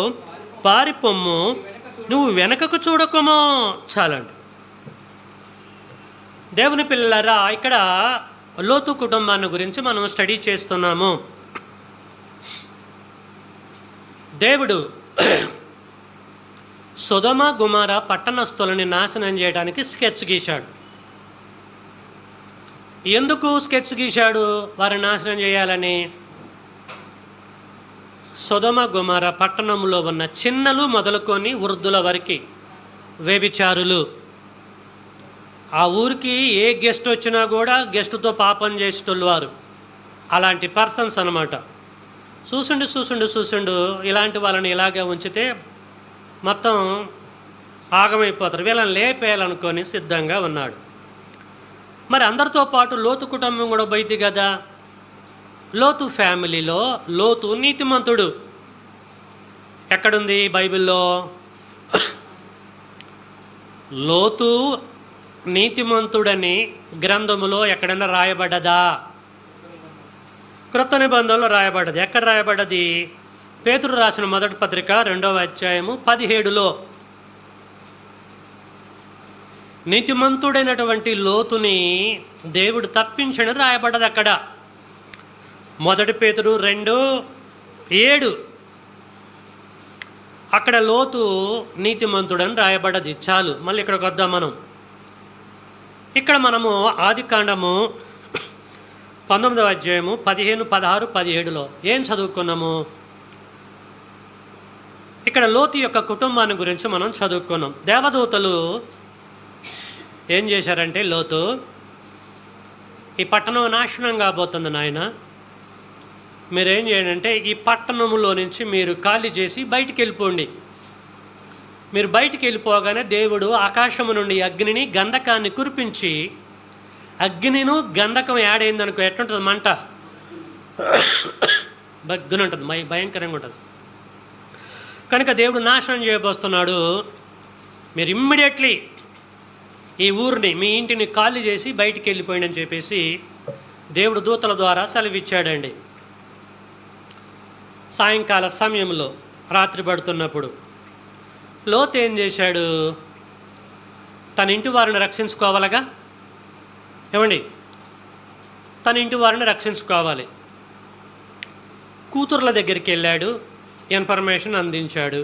పారిపొమ్ము, నువ్వు వెనకకు చూడకుమో. చాలండి. దేవుని పిల్లలారా, ఇక్కడ లోతు కుటుంబాన్ని గురించి మనం స్టడీ చేస్తున్నాము. దేవుడు సొదొమ గుమొర్ర పట్టణస్థులని నాశనం చేయడానికి స్కెచ్ గీశాడు. ఎందుకు స్కెచ్ గీశాడు? వారిని నాశనం చేయాలని. సొదొమ గుమొర్ర పట్టణంలో ఉన్న చిన్నలు మొదలుకొని వృద్ధుల వరకు వ్యభిచారులు. ఆ ఊరికి ఏ గెస్ట్ వచ్చినా కూడా గెస్టుతో పాపం చేసేటోళ్ళు వారు. అలాంటి పర్సన్స్ అన్నమాట. చూసుండు ఇలాంటి వాళ్ళని ఇలాగే ఉంచితే మొత్తం ఆగమైపోతారు, వీళ్ళని లేపేయాలనుకొని సిద్ధంగా ఉన్నాడు. మరి అందరితో పాటు లోతు కుటుంబం కూడా పోయింది కదా. లోతు ఫ్యామిలీలో లోతు నీతిమంతుడు. ఎక్కడుంది బైబిల్లో? లోతు నీతిమంతుడని గ్రంథములో ఎక్కడైనా రాయబడ్డదా? క్రొత్త నిబంధనలో రాయబడ్డది. ఎక్కడ రాయబడ్డది? పేతురు రాసిన మొదటి పత్రిక 2వ అధ్యాయము 17లో నీతిమంతుడైనటువంటి లోతుని దేవుడు తప్పించని రాయబడ్డది. అక్కడ మొదటి పేతురు 2:7 అక్కడ లోతు నీతిమంతుడని రాయబడ్డది. చాలు. మళ్ళీ ఇక్కడికి వద్దాం మనం. ఇక్కడ మనము ఆదికాండము 19వ అధ్యాయము 15, 16, 17లో ఏం చదువుకున్నాము? ఇక్కడ లోతు యొక్క కుటుంబాన్ని గురించి మనం చదువుకున్నాం. దేవదూతలు ఏం చేశారంటే, లోతు, ఈ పట్టణం నాశనం కాబోతుంది నాయన, మీరేం చేయండి అంటే ఈ పట్టణంలో నుంచి మీరు ఖాళీ చేసి బయటికి వెళ్ళిపోండి. మీరు బయటికి వెళ్ళిపోగానే దేవుడు ఆకాశము నుండి అగ్నిని గంధకాన్ని కురిపించి, అగ్నిను గంధకం యాడ్ అయిందనుకో ఎట్లుంటుంది మంట, బగ్గునుంటుంది, భయంకరంగా ఉంటుంది. కనుక దేవుడు నాశనం చేయబోస్తున్నాడు. మీరు ఇమ్మీడియట్లీ ఈ ఊరిని, మీ ఇంటిని ఖాళీ చేసి బయటికి వెళ్ళిపోయింది అని చెప్పేసి దేవుడు దూతల ద్వారా సెలవిచ్చాడండి. సాయంకాల సమయంలో రాత్రి పడుతున్నప్పుడు లోతు ఏం చేశాడు? తన ఇంటి వారిని రక్షించుకోవాలగా, ఏమండి, తన ఇంటి వారిని రక్షించుకోవాలి. కూతుర్ల దగ్గరికి వెళ్ళాడు, ఇన్ఫర్మేషన్ అందించాడు.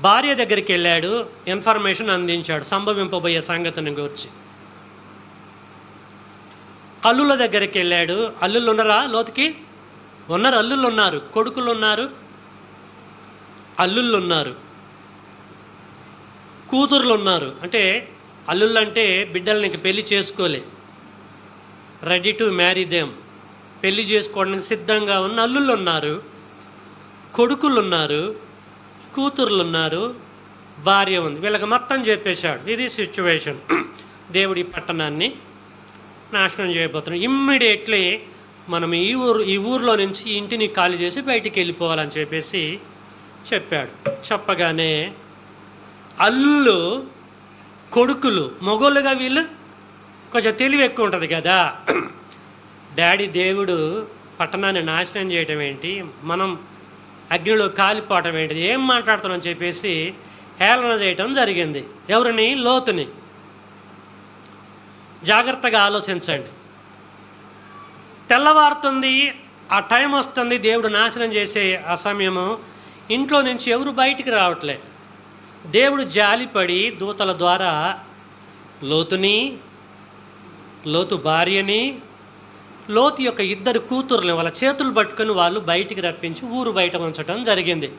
భార్య దగ్గరికి వెళ్ళాడు, ఇన్ఫర్మేషన్ అందించాడు సంభవింపబోయే సంగతిని గురించి. అల్లుల దగ్గరికి వెళ్ళాడు. అల్లుళ్ళు ఉన్నారా లోతుకి? ఉన్నారు, అల్లుళ్ళు ఉన్నారు, కొడుకులు ఉన్నారు, అల్లుళ్ళు ఉన్నారు, కూతుర్లు ఉన్నారు. అంటే అల్లుళ్ళు అంటే బిడ్డల్ని ఇంక పెళ్లి చేసుకోలే, రెడీ టు మ్యారీ దెమ్, పెళ్లి చేసుకోవడానికి సిద్ధంగా ఉన్న అల్లుళ్ళు ఉన్నారు, కొడుకులు ఉన్నారు, కూతుర్లు ఉన్నారు, భార్య ఉంది. వీళ్ళకి మొత్తం చెప్పేశాడు. ఇది సిచ్యువేషన్. దేవుడి పట్టణాన్ని నాశనం చేయబోతున్నాడు. ఇమ్మీడియట్లీ మనం ఈ ఊరిలో నుంచి ఇంటిని ఖాళీ చేసి బయటికి వెళ్ళిపోవాలని చెప్పేసి చెప్పాడు. చెప్పగానే అల్లు కొడుకులు మగోళ్ళుగా, వీళ్ళు కొంచెం తెలివి ఎక్కువ ఉంటుంది కదా, డాడీ దేవుడు పట్టణాన్ని నాశనం చేయటం ఏంటి, మనం అగ్నిలో కాలిపోవటం ఏంటిది, ఏం మాట్లాడుతున్నాం చెప్పేసి హేళన చేయటం జరిగింది. ఎవరిని? లోతుని. జాగ్రత్తగా ఆలోచించండి. తెల్లవారుతుంది, ఆ టైం వస్తుంది, దేవుడు నాశనం చేసే ఆ సమయము. ఇంట్లో నుంచి ఎవరు బయటికి రావట్లే. దేవుడు జాలిపడి దూతల ద్వారా లోతుని, లోతు భార్యని, లోతు యొక్క ఇద్దరు కూతుర్ని వాళ్ళ చేతులు పట్టుకొని వాళ్ళు బయటికి రప్పించి ఊరు బయట ఉంచడం జరిగింది.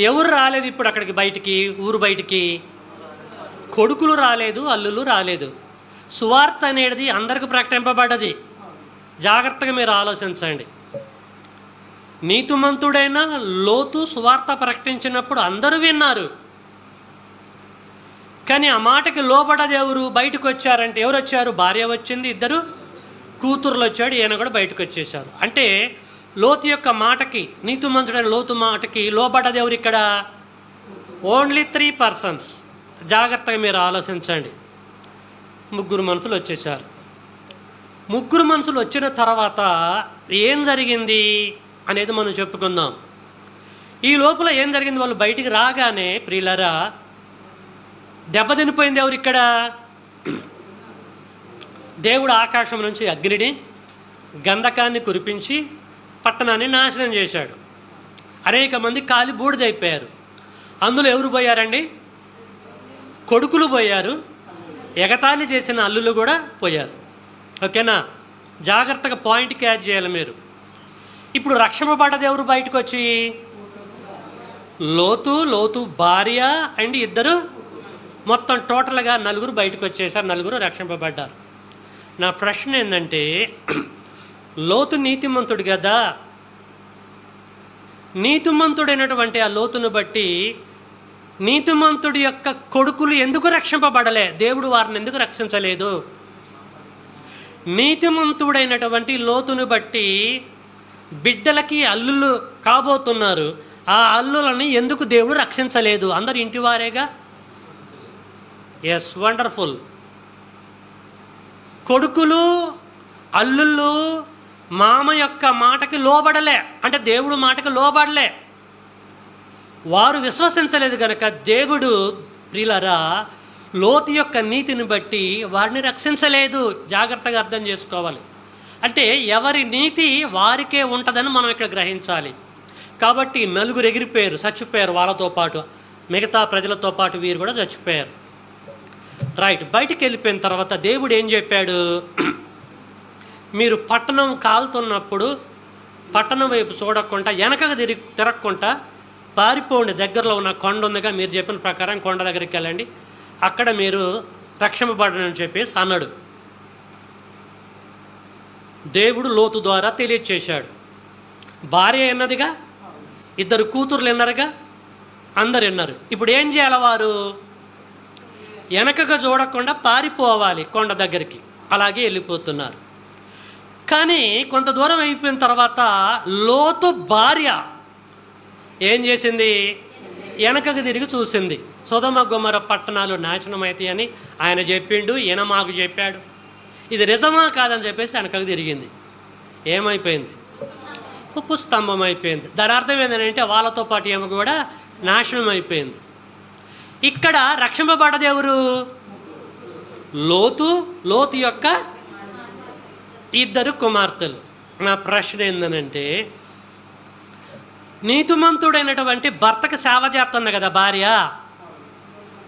ఎవరు రాలేదు ఇప్పుడు అక్కడికి బయటికి, ఊరు బయటికి? కొడుకులు రాలేదు, అల్లులు రాలేదు. సువార్త అనేది అందరికి ప్రకటింపబడ్డది. జాగ్రత్తగా మీరు ఆలోచించండి. నీతిమంతుడైన లోతు సువార్త ప్రకటించినప్పుడు అందరూ విన్నారు. కానీ ఆ మాటకి లోబడది ఎవరు? బయటకు వచ్చారంటే ఎవరు వచ్చారు? భార్య వచ్చింది, ఇద్దరు కూతుర్లు వచ్చాడు, ఈయన కూడా బయటకు వచ్చేసారు. అంటే లోతు యొక్క మాటకి, నీతిమంతుడైన లోతు మాటకి లోబడ్డది ఎవరు ఇక్కడ? Only 3 persons. జాగ్రత్తగా మీరు ఆలోచించండి. 3 మనుషులు వచ్చేసారు. 3 మనుషులు వచ్చిన తర్వాత ఏం జరిగింది అనేది మనం చెప్పుకుందాం. ఈ లోపల ఏం జరిగింది? వాళ్ళు బయటికి రాగానే ప్రియులారా దెబ్బతినిపోయింది ఎవరు ఇక్కడ? దేవుడు ఆకాశం నుంచి అగ్నిని గంధకాన్ని కురిపించి పట్టణాన్ని నాశనం చేశాడు. అనేక మంది కాలి బూడిదైపోయారు. అందులో ఎవరు పోయారండి? కొడుకులు పోయారు, ఎగతాళి చేసిన అల్లులు కూడా పోయారు. ఓకేనా? జాగ్రత్తగా పాయింట్ క్యాచ్ చేయాలి మీరు. ఇప్పుడు రక్షింపబడ్డది ఎవరు బయటకు వచ్చి? లోతు భార్య అండ్ ఇద్దరు, మొత్తం టోటల్గా 4 బయటకు వచ్చేసారు, 4 రక్షింపబడ్డారు. నా ప్రశ్న ఏంటంటే, లోతు నీతిమంతుడు కదా, నీతిమంతుడైనటువంటి ఆ లోతును బట్టి నీతిమంతుడి యొక్క కొడుకులు ఎందుకు రక్షింపబడలే? దేవుడు వారిని ఎందుకు రక్షించలేదు? నీతిమంతుడైనటువంటి లోతును బట్టి బిడ్డలకి అల్లుళ్ళు కాబోతున్నారు, ఆ అల్లులని ఎందుకు దేవుడు రక్షించలేదు? అందరు ఇంటివారేగా. Yes, wonderful. కొడుకులు అల్లుళ్ళు మామ యొక్క మాటకి లోబడలే, అంటే దేవుడు మాటకి లోబడలే, వారు విశ్వసించలేదు కనుక దేవుడు ప్రియులారా లోతు యొక్క నీతిని బట్టి వారిని రక్షించలేదు. జాగ్రత్తగా అర్థం చేసుకోవాలి. అంటే ఎవరి నీతి వారికే ఉంటుందని మనం ఇక్కడ గ్రహించాలి. కాబట్టి 4 ఎగిరిపోయారు, చచ్చిపోయారు. వాళ్ళతో పాటు మిగతా ప్రజలతో పాటు వీరు కూడా చచ్చిపోయారు. రైట్. బయటికి వెళ్ళిపోయిన తర్వాత దేవుడు ఏం చెప్పాడు? మీరు పట్టణం కాలుతున్నప్పుడు పట్టణం వైపు చూడకుండా వెనకకు తిరగకుండా పారిపోండి. దగ్గరలో ఉన్న కొండ ఉందిగా, మీరు చెప్పిన ప్రకారం కొండ దగ్గరికి వెళ్ళండి, అక్కడ మీరు రక్షింపబడని చెప్పేసి అన్నాడు. దేవుడు లోతు ద్వారా తెలియచేశాడు. భార్య ఎన్నదిగా, 2 కూతుర్లు ఎన్నరుగా, అందరు ఎన్నారు. ఇప్పుడు ఏం చేయాలి? వారు వెనకగా చూడకుండా పారిపోవాలి కొండ దగ్గరికి. అలాగే వెళ్ళిపోతున్నారు. కానీ కొంత దూరం అయిపోయిన తర్వాత లోతు భార్య ఏం చేసింది? వెనకకు తిరిగి చూసింది. సొదొమ గొమొర్రా పట్టణాలు నాశనం అవుతాయి అని ఆయన చెప్పిండు, ఈయన మాకు చెప్పాడు. ఇది నిజమా కాదని చెప్పేసి వెనకకు తిరిగింది. ఏమైపోయింది? ఉప్పు స్తంభం అయిపోయింది. దాని అర్థం ఏంటంటే వాళ్ళతో పాటు ఏమో కూడా నాశనం అయిపోయింది. ఇక్కడ రక్షింపబడ్డది ఎవరు? లోతు యొక్క 2 కుమార్తెలు. నా ప్రశ్న ఏందనంటే, నీతిమంతుడైనటువంటి భర్తకు సేవ చేస్తుంది కదా భార్య,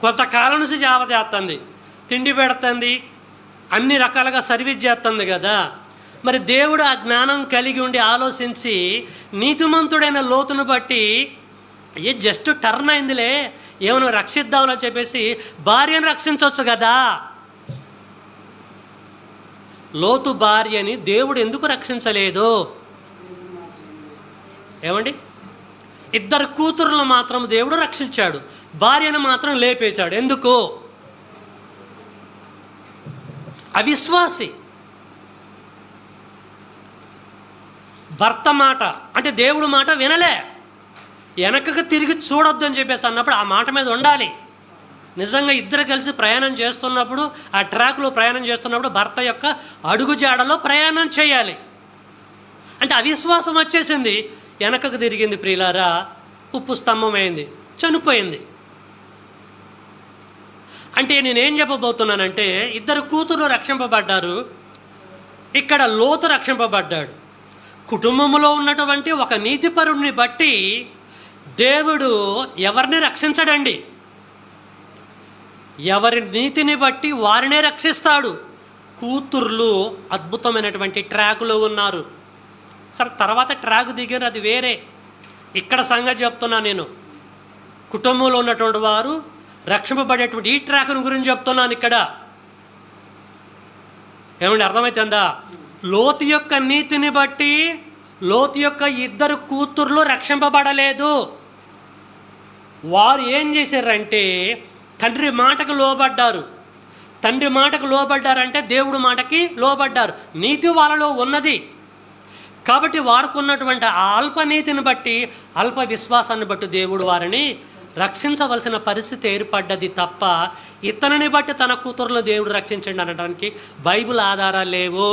కొంతకాలం నుంచి సేవ చేస్తుంది, తిండి పెడుతుంది, అన్ని రకాలుగా సర్వీస్ చేస్తుంది కదా. మరి దేవుడు ఆ జ్ఞానం కలిగి ఉండి ఆలోచించి నీతిమంతుడైన లోతును బట్టి జస్ట్ టర్న్ అయిందిలే, ఏమైనా రక్షిద్దామని చెప్పేసి భార్యను రక్షించవచ్చు కదా. లోతు భార్యని దేవుడు ఎందుకు రక్షించలేదు? ఏమండి? 2 కూతురులను మాత్రం దేవుడు రక్షించాడు, భార్యను మాత్రం లేపేశాడు. ఎందుకు? అవిశ్వాసి. భర్త మాట అంటే దేవుడు మాట వినలే. వెనకకు తిరిగి చూడొద్దు అని చెప్పేసి అన్నప్పుడు ఆ మాట మీద ఉండాలి. నిజంగా ఇద్దరు కలిసి ప్రయాణం చేస్తున్నప్పుడు, ఆ ట్రాక్లో ప్రయాణం చేస్తున్నప్పుడు భర్త యొక్క అడుగుజాడలో ప్రయాణం చేయాలి. అంటే అవిశ్వాసం వచ్చేసింది, వెనకకు తిరిగింది. ప్రియులారా, ఉప్పు స్తంభమైంది, చనిపోయింది. అంటే నేనేం చెప్పబోతున్నానంటే, 2 కూతురు రక్షింపబడ్డారు, ఇక్కడ లోతు రక్షింపబడ్డాడు. కుటుంబంలో ఉన్నటువంటి ఒక నీతిపరుడిని బట్టి దేవుడు ఎవరిని రక్షించడండి. ఎవరి నీతిని బట్టి వారినే రక్షిస్తాడు. కూతుర్లు అద్భుతమైనటువంటి ట్రాకులో ఉన్నారు. సరే, తర్వాత ట్రాక్ దిగారు, అది వేరే. ఇక్కడ సంగతి చెప్తున్నా నేను. కుటుంబంలో ఉన్నటువంటి వారు రక్షింపబడేటువంటి ఈ ట్రాక్ను గురించి చెప్తున్నాను ఇక్కడ. ఏమండి, అర్థమవుతుందా? లోతు యొక్క నీతిని బట్టి లోతు యొక్క 2 కూతుర్లు రక్షింపబడలేదు. వారు ఏం చేశారంటే తండ్రి మాటకు లోబడ్డారు. తండ్రి మాటకు లోబడ్డారంటే దేవుడు మాటకి లోబడ్డారు. నీతి వాళ్ళలో ఉన్నది కాబట్టి వారికి ఉన్నటువంటి ఆ అల్పనీతిని బట్టి, అల్ప విశ్వాసాన్ని బట్టి దేవుడు వారిని రక్షించవలసిన పరిస్థితి ఏర్పడ్డది తప్ప ఇతనిని బట్టి తన కూతురులో దేవుడు రక్షించండి అనడానికి బైబిల్ ఆధారాలు లేవు.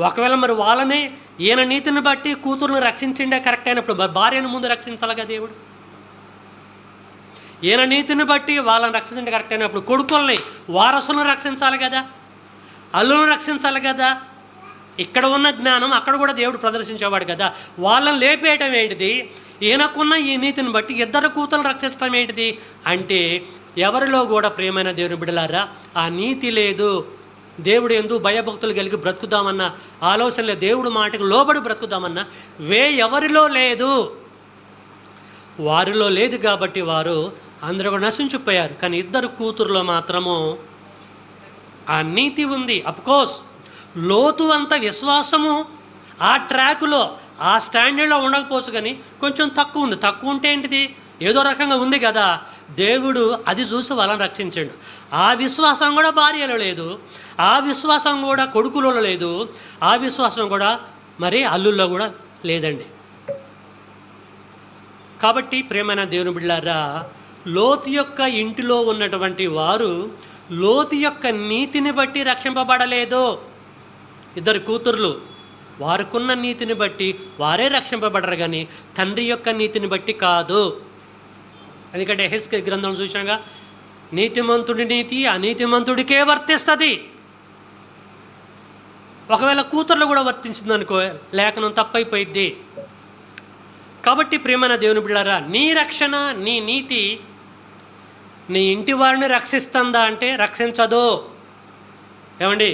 ఒకవేళ మరి వాళ్ళనే ఈయన నీతిని బట్టి కూతురును రక్షించిండే కరెక్ట్ అయినప్పుడు భార్యను ముందు రక్షించాలిగా దేవుడు. ఈయన నీతిని బట్టి వాళ్ళని రక్షించండి కరెక్ట్ అయినప్పుడు కొడుకుల్ని, వారసులను రక్షించాలి కదా, అల్లులను రక్షించాలి కదా. ఇక్కడ ఉన్న జ్ఞానం అక్కడ కూడా దేవుడు ప్రదర్శించేవాడు కదా. వాళ్ళని లేపేయటం ఏంటిది? ఈయనకున్న ఈ నీతిని బట్టి 2 కూతురులను రక్షించడం ఏంటిది అంటే, ఎవరిలో కూడా ప్రియమైన దేవుని బిడ్డలారా ఆ నీతి లేదు. దేవుడు యందు భయభక్తులు కలిగి బ్రతుకుదామన్న ఆలోచనలే, దేవుడు మాటకు లోబడి బ్రతుకుదామన్న ఎవరిలో లేదు. వారిలో లేదు కాబట్టి వారు అందరూ కూడా నశించిపోయారు. కానీ 2 కూతురులో మాత్రము ఆ నీతి ఉంది. అఫ్కోర్స్ లోతు అంత విశ్వాసము ఆ ట్రాకులో ఆ స్టాండర్డ్లో ఉండకపోవచ్చు, కానీ కొంచెం తక్కువ ఉంది. తక్కువ ఉంటే ఏంటిది? ఏదో రకంగా ఉంది కదా. దేవుడు అది చూసి వాళ్ళని రక్షించాడు. ఆ విశ్వాసం కూడా భార్యలో లేదు, ఆ విశ్వాసం కూడా కొడుకులలో లేదు, ఆ విశ్వాసం కూడా మరి అల్లుల్లో కూడా లేదండి. కాబట్టి ప్రియమైన దేవుని బిడ్డలారా, లోతు యొక్క ఇంటిలో ఉన్నటువంటి వారు లోతు యొక్క నీతిని బట్టి రక్షింపబడలేదు. 2 కూతుర్లు వారికున్న నీతిని బట్టి వారే రక్షింపబడరు, కానీ తండ్రి యొక్క నీతిని బట్టి కాదు. ఎందుకంటే యెహెజ్కేలు గ్రంథం చూసాగా, నీతిమంతుడి నీతి అనీతిమంతుడికే వర్తిస్తుంది. ఒకవేళ కూతుర్లు కూడా వర్తించింది అనుకో, లేఖనం తప్పైపోయిద్ది. కాబట్టి ప్రియమైన దేవుని బిడ్డలారా, నీ రక్షణ, నీ నీతి నీ ఇంటి వారిని రక్షిస్తుందా అంటే రక్షించదు. ఏమండి,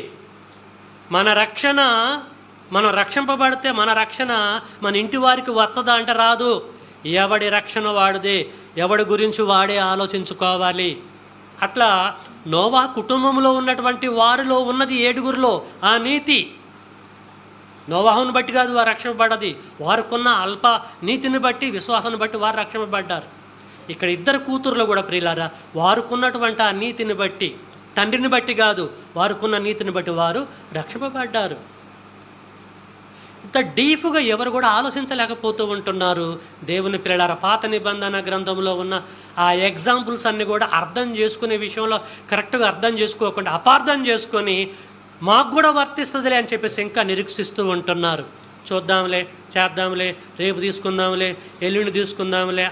మన రక్షణ, మనం రక్షింపబడితే మన రక్షణ మన ఇంటి వారికి వస్తుందా అంటే రాదు. ఎవడి రక్షణ వాడిదే, ఎవడి గురించి వాడే ఆలోచించుకోవాలి. అట్లా నోవా కుటుంబంలో ఉన్నటువంటి వారిలో ఉన్నది 7గురిలో ఆ నీతి. నోవాహును బట్టి కాదు వారు రక్షింపబడ్డది, వారుకున్న అల్ప నీతిని బట్టి, విశ్వాసాన్ని బట్టి వారు రక్షింపబడ్డారు. ఇక్కడ ఇద్దరు కూతుర్లు కూడా ప్రియులారా, వారుకున్నటువంటి ఆ నీతిని బట్టి, తండ్రిని బట్టి కాదు, వారుకున్న నీతిని బట్టి వారు రక్షింపబడ్డారు. ఇంత డీప్గా ఎవరు కూడా ఆలోచించలేకపోతూ ఉంటున్నారు. దేవుని పిల్లలారా, పాత నిబంధన గ్రంథంలో ఉన్న ఆ ఎగ్జాంపుల్స్ అన్నీ కూడా అర్థం చేసుకునే విషయంలో కరెక్ట్గా అర్థం చేసుకోకుండా అపార్థం చేసుకొని మాకు కూడా వర్తిస్తుందిలే అని చెప్పేసి ఇంకా నిరీక్షిస్తూ ఉంటున్నారు. చూద్దాంలే, చేద్దాంలే, రేపు తీసుకుందాంలే, ఎల్లుండి తీసుకుందాంలే.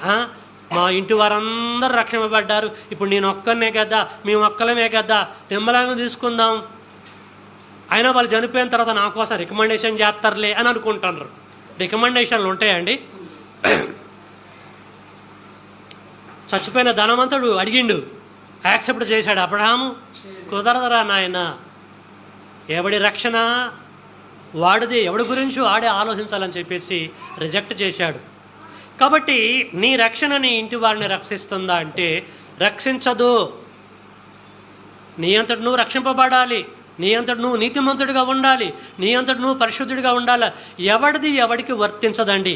మా ఇంటి వారందరూ రక్షింపబడ్డారు, ఇప్పుడు నేను ఒక్కనే కదా, మేము ఒక్కలమే కదా, నిమ్మలంగా తీసుకుందాం, అయినా వాళ్ళు చనిపోయిన తర్వాత నా కోసం రికమెండేషన్ చేస్తారులే అని అనుకుంటున్నారు. రికమెండేషన్లు ఉంటాయండి? చచ్చిపోయిన ధనవంతుడు అడిగిండు, యాక్సెప్ట్ చేశాడు అబ్రహాము? కుదరదరా నాయన, ఎవడి రక్షణ వాడిది, ఎవడి గురించి వాడే ఆలోచించాలని చెప్పేసి రిజెక్ట్ చేశాడు. కాబట్టి నీ రక్షణ నీ ఇంటి వారిని రక్షిస్తుందా అంటే రక్షించదు. నీ అంతటి నువ్వు రక్షింపబడాలి, నీ అంతటి నువ్వు నీతిమంతుడిగా ఉండాలి, నీ అంతటి నువ్వు పరిశుద్ధుడిగా ఉండాలి. ఎవడిది ఎవడికి వర్తించదండి.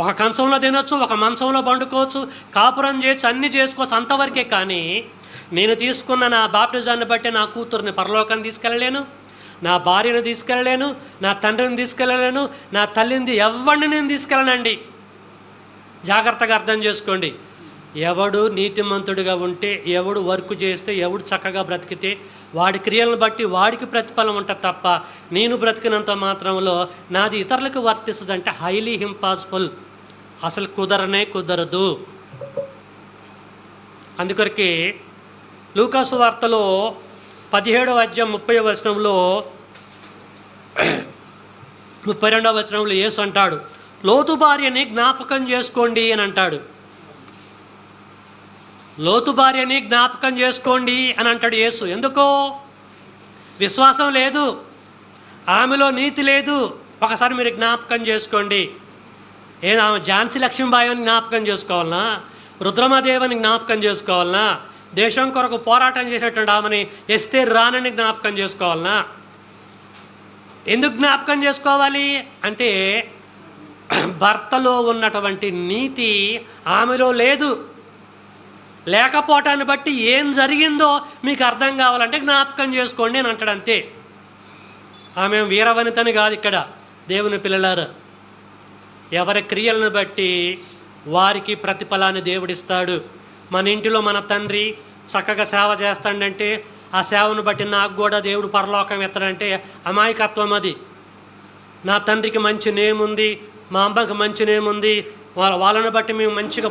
ఒక కంచంలో తినొచ్చు, ఒక మంచంలో పండుకోవచ్చు, కాపురం చేయొచ్చు, అన్నీ చేసుకోవచ్చు, అంతవరకే. కానీ నేను తీసుకున్న నా బాప్టిజాన్ని బట్టి నా కూతుర్ని పరలోకాన్ని తీసుకెళ్ళలేను, నా భార్యను తీసుకెళ్ళలేను, నా తండ్రిని తీసుకెళ్ళలేను, నా తల్లిని, ఎవరిని నేను తీసుకెళ్ళనండి. జాగ్రత్తగా అర్థం చేసుకోండి. ఎవడు నీతిమంతుడిగా ఉంటే, ఎవడు వర్క్ చేస్తే, ఎవడు చక్కగా బ్రతికితే వాడి క్రియలను బట్టి వాడికి ప్రతిఫలం ఉంటుంది తప్ప నేను బ్రతికినంత మాత్రంలో నాది ఇతరులకు వర్తిస్తుందంటే హైలీ ఇంపాసిబుల్, అసలు కుదరనే కుదరదు. అందుకొరకే లూకాసు వార్తలో 17వ అధ్యాయం 30వ వచనంలో 32వ వచనంలో యేసు అంటాడు, లోతు భార్యని జ్ఞాపకం చేసుకోండి అని అంటాడు. లోతు భార్యని జ్ఞాపకం చేసుకోండి అని అంటాడు యేసు. ఎందుకో? విశ్వాసం లేదు, ఆమెలో నీతి లేదు. ఒకసారి మీరు జ్ఞాపకం చేసుకోండి. ఆమె ఝాన్సీ లక్ష్మీబాయిని జ్ఞాపకం చేసుకోవాలనా? రుద్రమాదేవిని జ్ఞాపకం చేసుకోవాలనా? దేశం కొరకు పోరాటం చేసినటువంటి ఆమెని ఎస్తేరు రాణిని జ్ఞాపకం చేసుకోవాలనా? ఎందుకు జ్ఞాపకం చేసుకోవాలి అంటే భర్తలో ఉన్నటువంటి నీతి ఆమెలో లేదు. లేకపోవటాన్ని బట్టి ఏం జరిగిందో మీకు అర్థం కావాలంటే జ్ఞాపకం చేసుకోండి అని అంటాడు, అంతే. ఆమె వీరవనితని కాదు ఇక్కడ దేవుని పిల్లలారా. ఎవరి క్రియలను బట్టి వారికి ప్రతిఫలాన్ని దేవుడిస్తాడు. మన ఇంటిలో మన తండ్రి చక్కగా సేవ చేస్తాడంటే ఆ సేవను బట్టి నాకు కూడా దేవుడు పరలోకం ఎత్తడంటే అమాయకత్వం అది. నా తండ్రికి మంచి నేమ్ ఉంది, మా అమ్మకి మంచి నేమ్ ఉంది, వాళ్ళని బట్టి మేము మంచిగా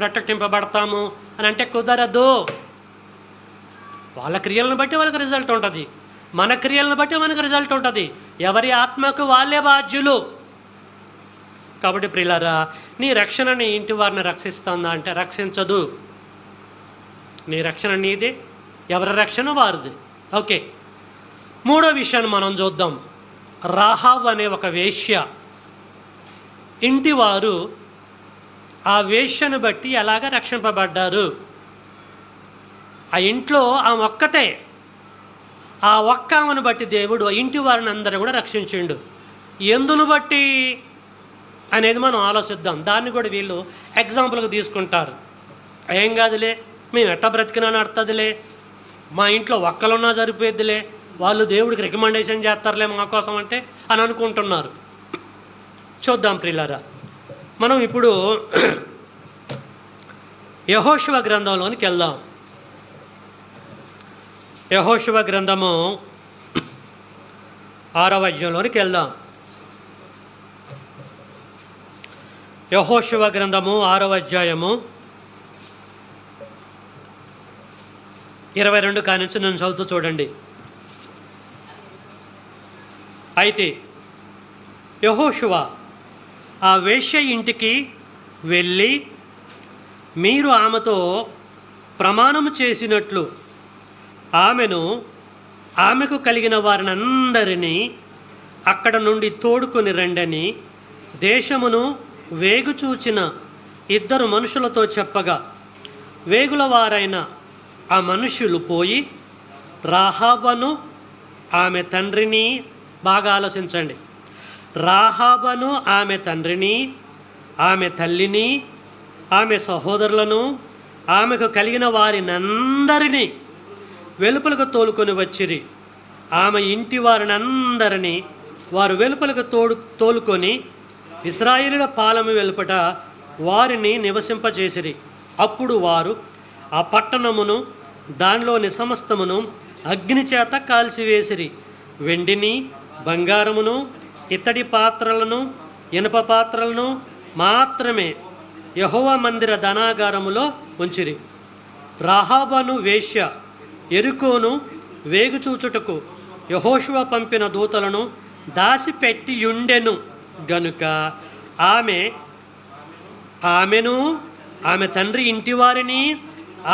ప్రొటెక్టింపబడతాము అని అంటే కుదరదు. వాళ్ళ క్రియలను బట్టి వాళ్ళకి రిజల్ట్ ఉంటుంది, మన క్రియలను బట్టి మనకు రిజల్ట్ ఉంటుంది. ఎవరి ఆత్మకు వాళ్ళే బాధ్యులు. కాబట్టి ప్రియులారా, నీ రక్షణ నీ ఇంటి వారిని రక్షిస్తుందా అంటే రక్షించదు. నీ రక్షణ నీదే, ఎవరి రక్షణ వారిది. ఓకే, మూడో విషయాన్ని మనం చూద్దాం. రాహాబు అనే ఒక వేశ్య, ఇంటివారు ఆ వేశ్యను బట్టి ఎలాగ రక్షింపబడ్డారు. ఆ ఇంట్లో ఆమె ఒక్కతే, ఆ ఒక్క ఆమెను బట్టి దేవుడు ఇంటి వారిని అందరూ కూడా రక్షించిండు. ఎందును బట్టి అనేది మనం ఆలోచిద్దాం. దాన్ని కూడా వీళ్ళు ఎగ్జాంపుల్గా తీసుకుంటారు. ఏం కాదులే, మేము ఎట్ట బ్రతికినా నడుతుందిలే, మా ఇంట్లో ఒక్కలున్నా సరిపోద్దిలే, వాళ్ళు దేవుడికి రికమెండేషన్ చేస్తారులే మా కోసం అంటే అని అనుకుంటున్నారు. చూద్దాం ప్రియులారా, మనం ఇప్పుడు యెహోషువ గ్రంథంలోనికి వెళ్దాం. యెహోషువ గ్రంథము 6వ అధ్యాయంలోనికి వెళ్దాం. యెహోషువ గ్రంథము 6వ అధ్యాయము 22 కానించి నేను చదువుతూ చూడండి. అయితే యెహోషువ ఆ వేశ్య ఇంటికి వెళ్ళి మీరు ఆమెతో ప్రమాణము చేసినట్లు ఆమెకు కలిగిన వారినందరినీ అక్కడ నుండి తోడుకొని రండని దేశమును వేగుచూచిన 2 మనుషులతో చెప్పగా, వేగుల వారైన ఆ మనుషులు పోయి రాహాబును ఆమె తండ్రిని, బాగా ఆలోచించండి, రాహాబను ఆమె తండ్రిని, ఆమె తల్లిని, ఆమె సహోదరులను, ఆమెకు కలిగిన వారినందరినీ వెలుపలకు తోలుకొని వచ్చిరి. ఆమె ఇంటి వారినందరినీ వారు వెలుపలకు తోలుకొని ఇశ్రాయేలుల పాలెము వెలుపట వారిని నివసింపజేసిరి. అప్పుడు వారు ఆ పట్టణమును దానిలోని సమస్తమును అగ్నిచేత కాల్చివేసిరి. వెండిని, బంగారమును, ఇత్తడి పాత్రలను, ఇనప పాత్రలను మాత్రమే యెహోవా మందిర ధనాగారములో ఉంచిరి. రాహాబను వేశ్య యెరికోను వేగుచూచుటకు యెహోషువ పంపిన దూతలను దాచిపెట్టియుండెను గనుక ఆమెను, ఆమె తండ్రి ఇంటి వారిని,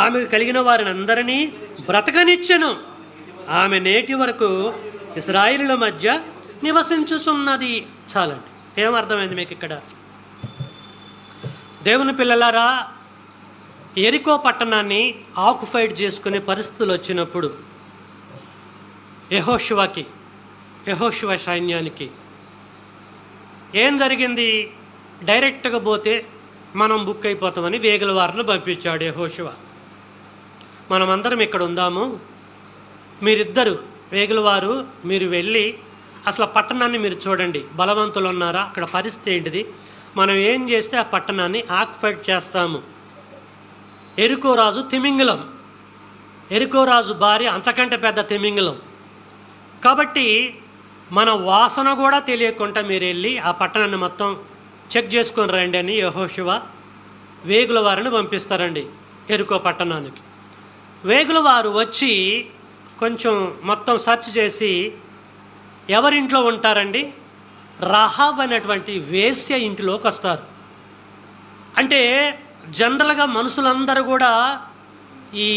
ఆమెకు కలిగిన వారిని అందరినీ బ్రతకనిచ్చెను. ఆమె నేటి వరకు ఇశ్రాయేలుల మధ్య నివసించుచున్నది. చాలండి. ఏమర్థమైంది మీకు ఇక్కడ? దేవుని పిల్లలారా, యెరికో పట్టణాన్ని ఆక్యుపైడ్ చేసుకునే పరిస్థితులు వచ్చినప్పుడు యెహోషువ సైన్యానికి ఏం జరిగింది? డైరెక్ట్గా పోతే మనం బుక్ అయిపోతామని వేగుల వారిని పంపించాడు యెహోషువ. మనమందరం ఇక్కడ ఉందాము, మీరిద్దరు వేగుల వారు మీరు వెళ్ళి అసలు పట్టణాన్ని మీరు చూడండి, బలవంతులు ఉన్నారా, అక్కడ పరిస్థితి ఏంటిది, మనం ఏం చేస్తే ఆ పట్టణాన్ని ఆక్యుపైడ్ చేస్తాము. యెరికో రాజు తిమింగలం, యెరికో రాజు భార్య అంతకంటే పెద్ద తిమింగలం. కాబట్టి మన వాసన కూడా తెలియకుండా మీరు వెళ్ళి ఆ పట్టణాన్ని మొత్తం చెక్ చేసుకొని రండి అని యెహోషువ వేగుల వారిని పంపిస్తారండి యెరికో పట్టణానికి. వేగుల వారు వచ్చి కొంచెం మొత్తం సెర్చ్ చేసి ఎవరింట్లో ఉంటారండి? రాహాబ్ అనేటువంటి వేశ్య ఇంటిలోకి వస్తారు. అంటే జనరల్గా మనుషులందరూ కూడా ఈ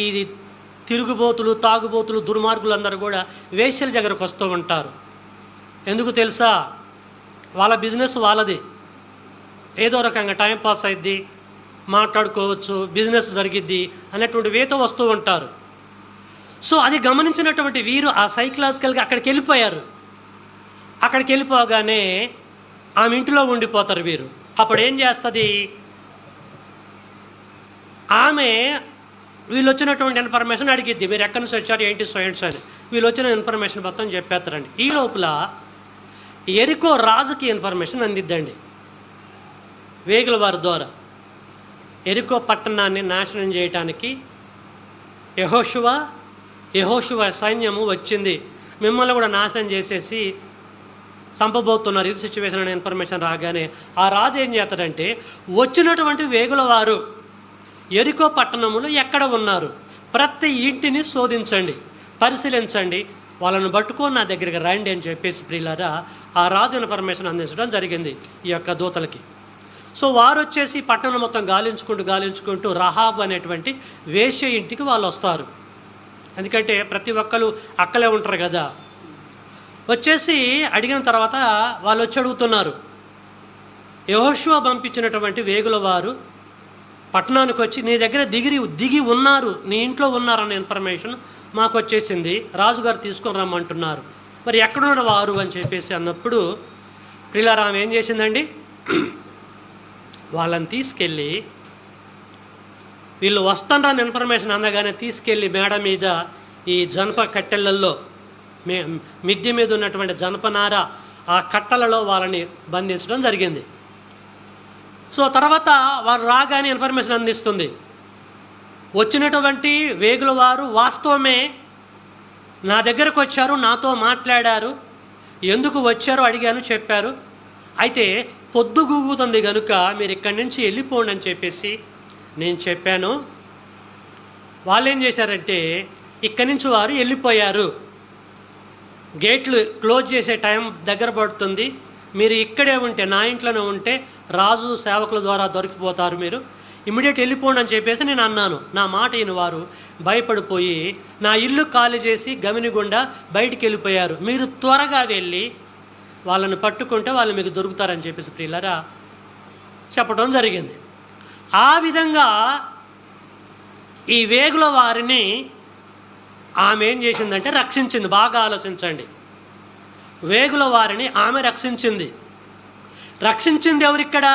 తిరుగుబోతులు, తాగుబోతులు, దుర్మార్గులందరూ కూడా వేశ్యల దగ్గరకు వస్తూ ఉంటారు. ఎందుకు తెలుసా? వాళ్ళ బిజినెస్ వాళ్ళది, ఏదో రకంగా టైంపాస్ అయిద్ది, మాట్లాడుకోవచ్చు, బిజినెస్ జరిగిద్ది అనేటువంటి వేతో వస్తూ ఉంటారు. సో అది గమనించినటువంటి వీరు ఆ సైకలాజికల్గా అక్కడికి వెళ్ళిపోయారు. అక్కడికి వెళ్ళిపోగానే ఆమె ఇంటిలో ఉండిపోతారు వీరు. అప్పుడు ఏం చేస్తుంది ఆమె? వీళ్ళు వచ్చినటువంటి ఇన్ఫర్మేషన్ అడిగిద్ది, మీరు ఎక్కడి నుంచి వచ్చారు, ఏంటి సోయింట్స్ అని. వీళ్ళు వచ్చిన ఇన్ఫర్మేషన్ మొత్తం చెప్పేస్తారండి. ఈ లోపల యెరికో రాజుకి ఇన్ఫర్మేషన్ అందిద్దండి వేగుల వారి ద్వారా. యెరికో పట్టణాన్ని నాశనం చేయడానికి యెహోషువ సైన్యము వచ్చింది, మిమ్మల్ని కూడా నాశనం చేసేసి చంపబోతున్నారు, ఇది సిచ్యువేషన్ అనే ఇన్ఫర్మేషన్ రాగానే ఆ రాజు ఏం చేస్తాడంటే, వచ్చినటువంటి వేగుల వారు యెరికో పట్టణములో ఎక్కడ ఉన్నారు, ప్రతి ఇంటిని శోధించండి, పరిశీలించండి, వాళ్ళను పట్టుకొని నా దగ్గరికి రండి అని చెప్పేసి ప్రియులారా ఆ రాజు ఇన్ఫర్మేషన్ అందించడం జరిగింది ఈ యొక్క దూతలకి. సో వారు వచ్చేసి పట్టణం మొత్తం గాలించుకుంటూ రహాబ్ అనేటువంటి వేశ్య ఇంటికి వాళ్ళు వస్తారు. ఎందుకంటే ప్రతి ఒక్కరు అక్కలే ఉంటారు కదా. వచ్చేసి అడిగిన తర్వాత వాళ్ళు వచ్చి అడుగుతున్నారు, యెహోషువ పంపించినటువంటి వేగుల వారు పట్టణానికి వచ్చి నీ దగ్గర దిగి ఉన్నారు, నీ ఇంట్లో ఉన్నారన్న ఇన్ఫర్మేషన్ మాకు వచ్చేసింది, రాజుగారు తీసుకొని రమ్మంటున్నారు, మరి ఎక్కడున్నారు వారు అని చెప్పేసి అన్నప్పుడు ప్రియులారా ఆమె ఏం చేసిందండి, వాళ్ళని తీసుకెళ్ళి వీళ్ళు వస్తారని ఇన్ఫర్మేషన్ అందగానే తీసుకెళ్ళి మేడ మీద ఈ జనప కట్టెలలో మిద్దె మీద ఉన్నటువంటి జనపనార ఆ కట్టలలో వాళ్ళని బంధించడం జరిగింది. సో తర్వాత వారు రాగానే ఇన్ఫర్మేషన్ అందిస్తుంది, వచ్చినటువంటి వేగుల వారు వాస్తవమే నా దగ్గరకు వచ్చారు, నాతో మాట్లాడారు, ఎందుకు వచ్చారో అడిగాను, చెప్పారు, అయితే పొద్దుగూగుతుంది కనుక మీరు ఇక్కడి నుంచి వెళ్ళిపోండి అని చెప్పేసి నేను చెప్పాను. వాళ్ళు ఏం చేశారంటే ఇక్కడి నుంచి వారు వెళ్ళిపోయారు, గేట్లు క్లోజ్ చేసే టైం దగ్గర పడుతుంది, మీరు ఇక్కడే ఉంటే నా ఇంట్లోనే ఉంటే రాజు సేవకుల ద్వారా దొరికిపోతారు, మీరు ఇమ్మీడియట్ వెళ్ళిపోండి అని చెప్పేసి నేను అన్నాను. నా మాట ఈయన వారు భయపడిపోయి నా ఇల్లు ఖాళీ చేసి గమినిగుండా బయటికి వెళ్ళిపోయారు, మీరు త్వరగా వెళ్ళి వాళ్ళని పట్టుకుంటే వాళ్ళు మీకు దొరుకుతారని చెప్పేసి ప్రియులారా చెప్పడం జరిగింది. ఆ విధంగా ఈ వేగుల వారిని ఆమె ఏం చేసిందంటే రక్షించింది. బాగా ఆలోచించండి, వేగుల వారిని ఆమె రక్షించింది. రక్షించింది ఎవరు? ఇక్కడ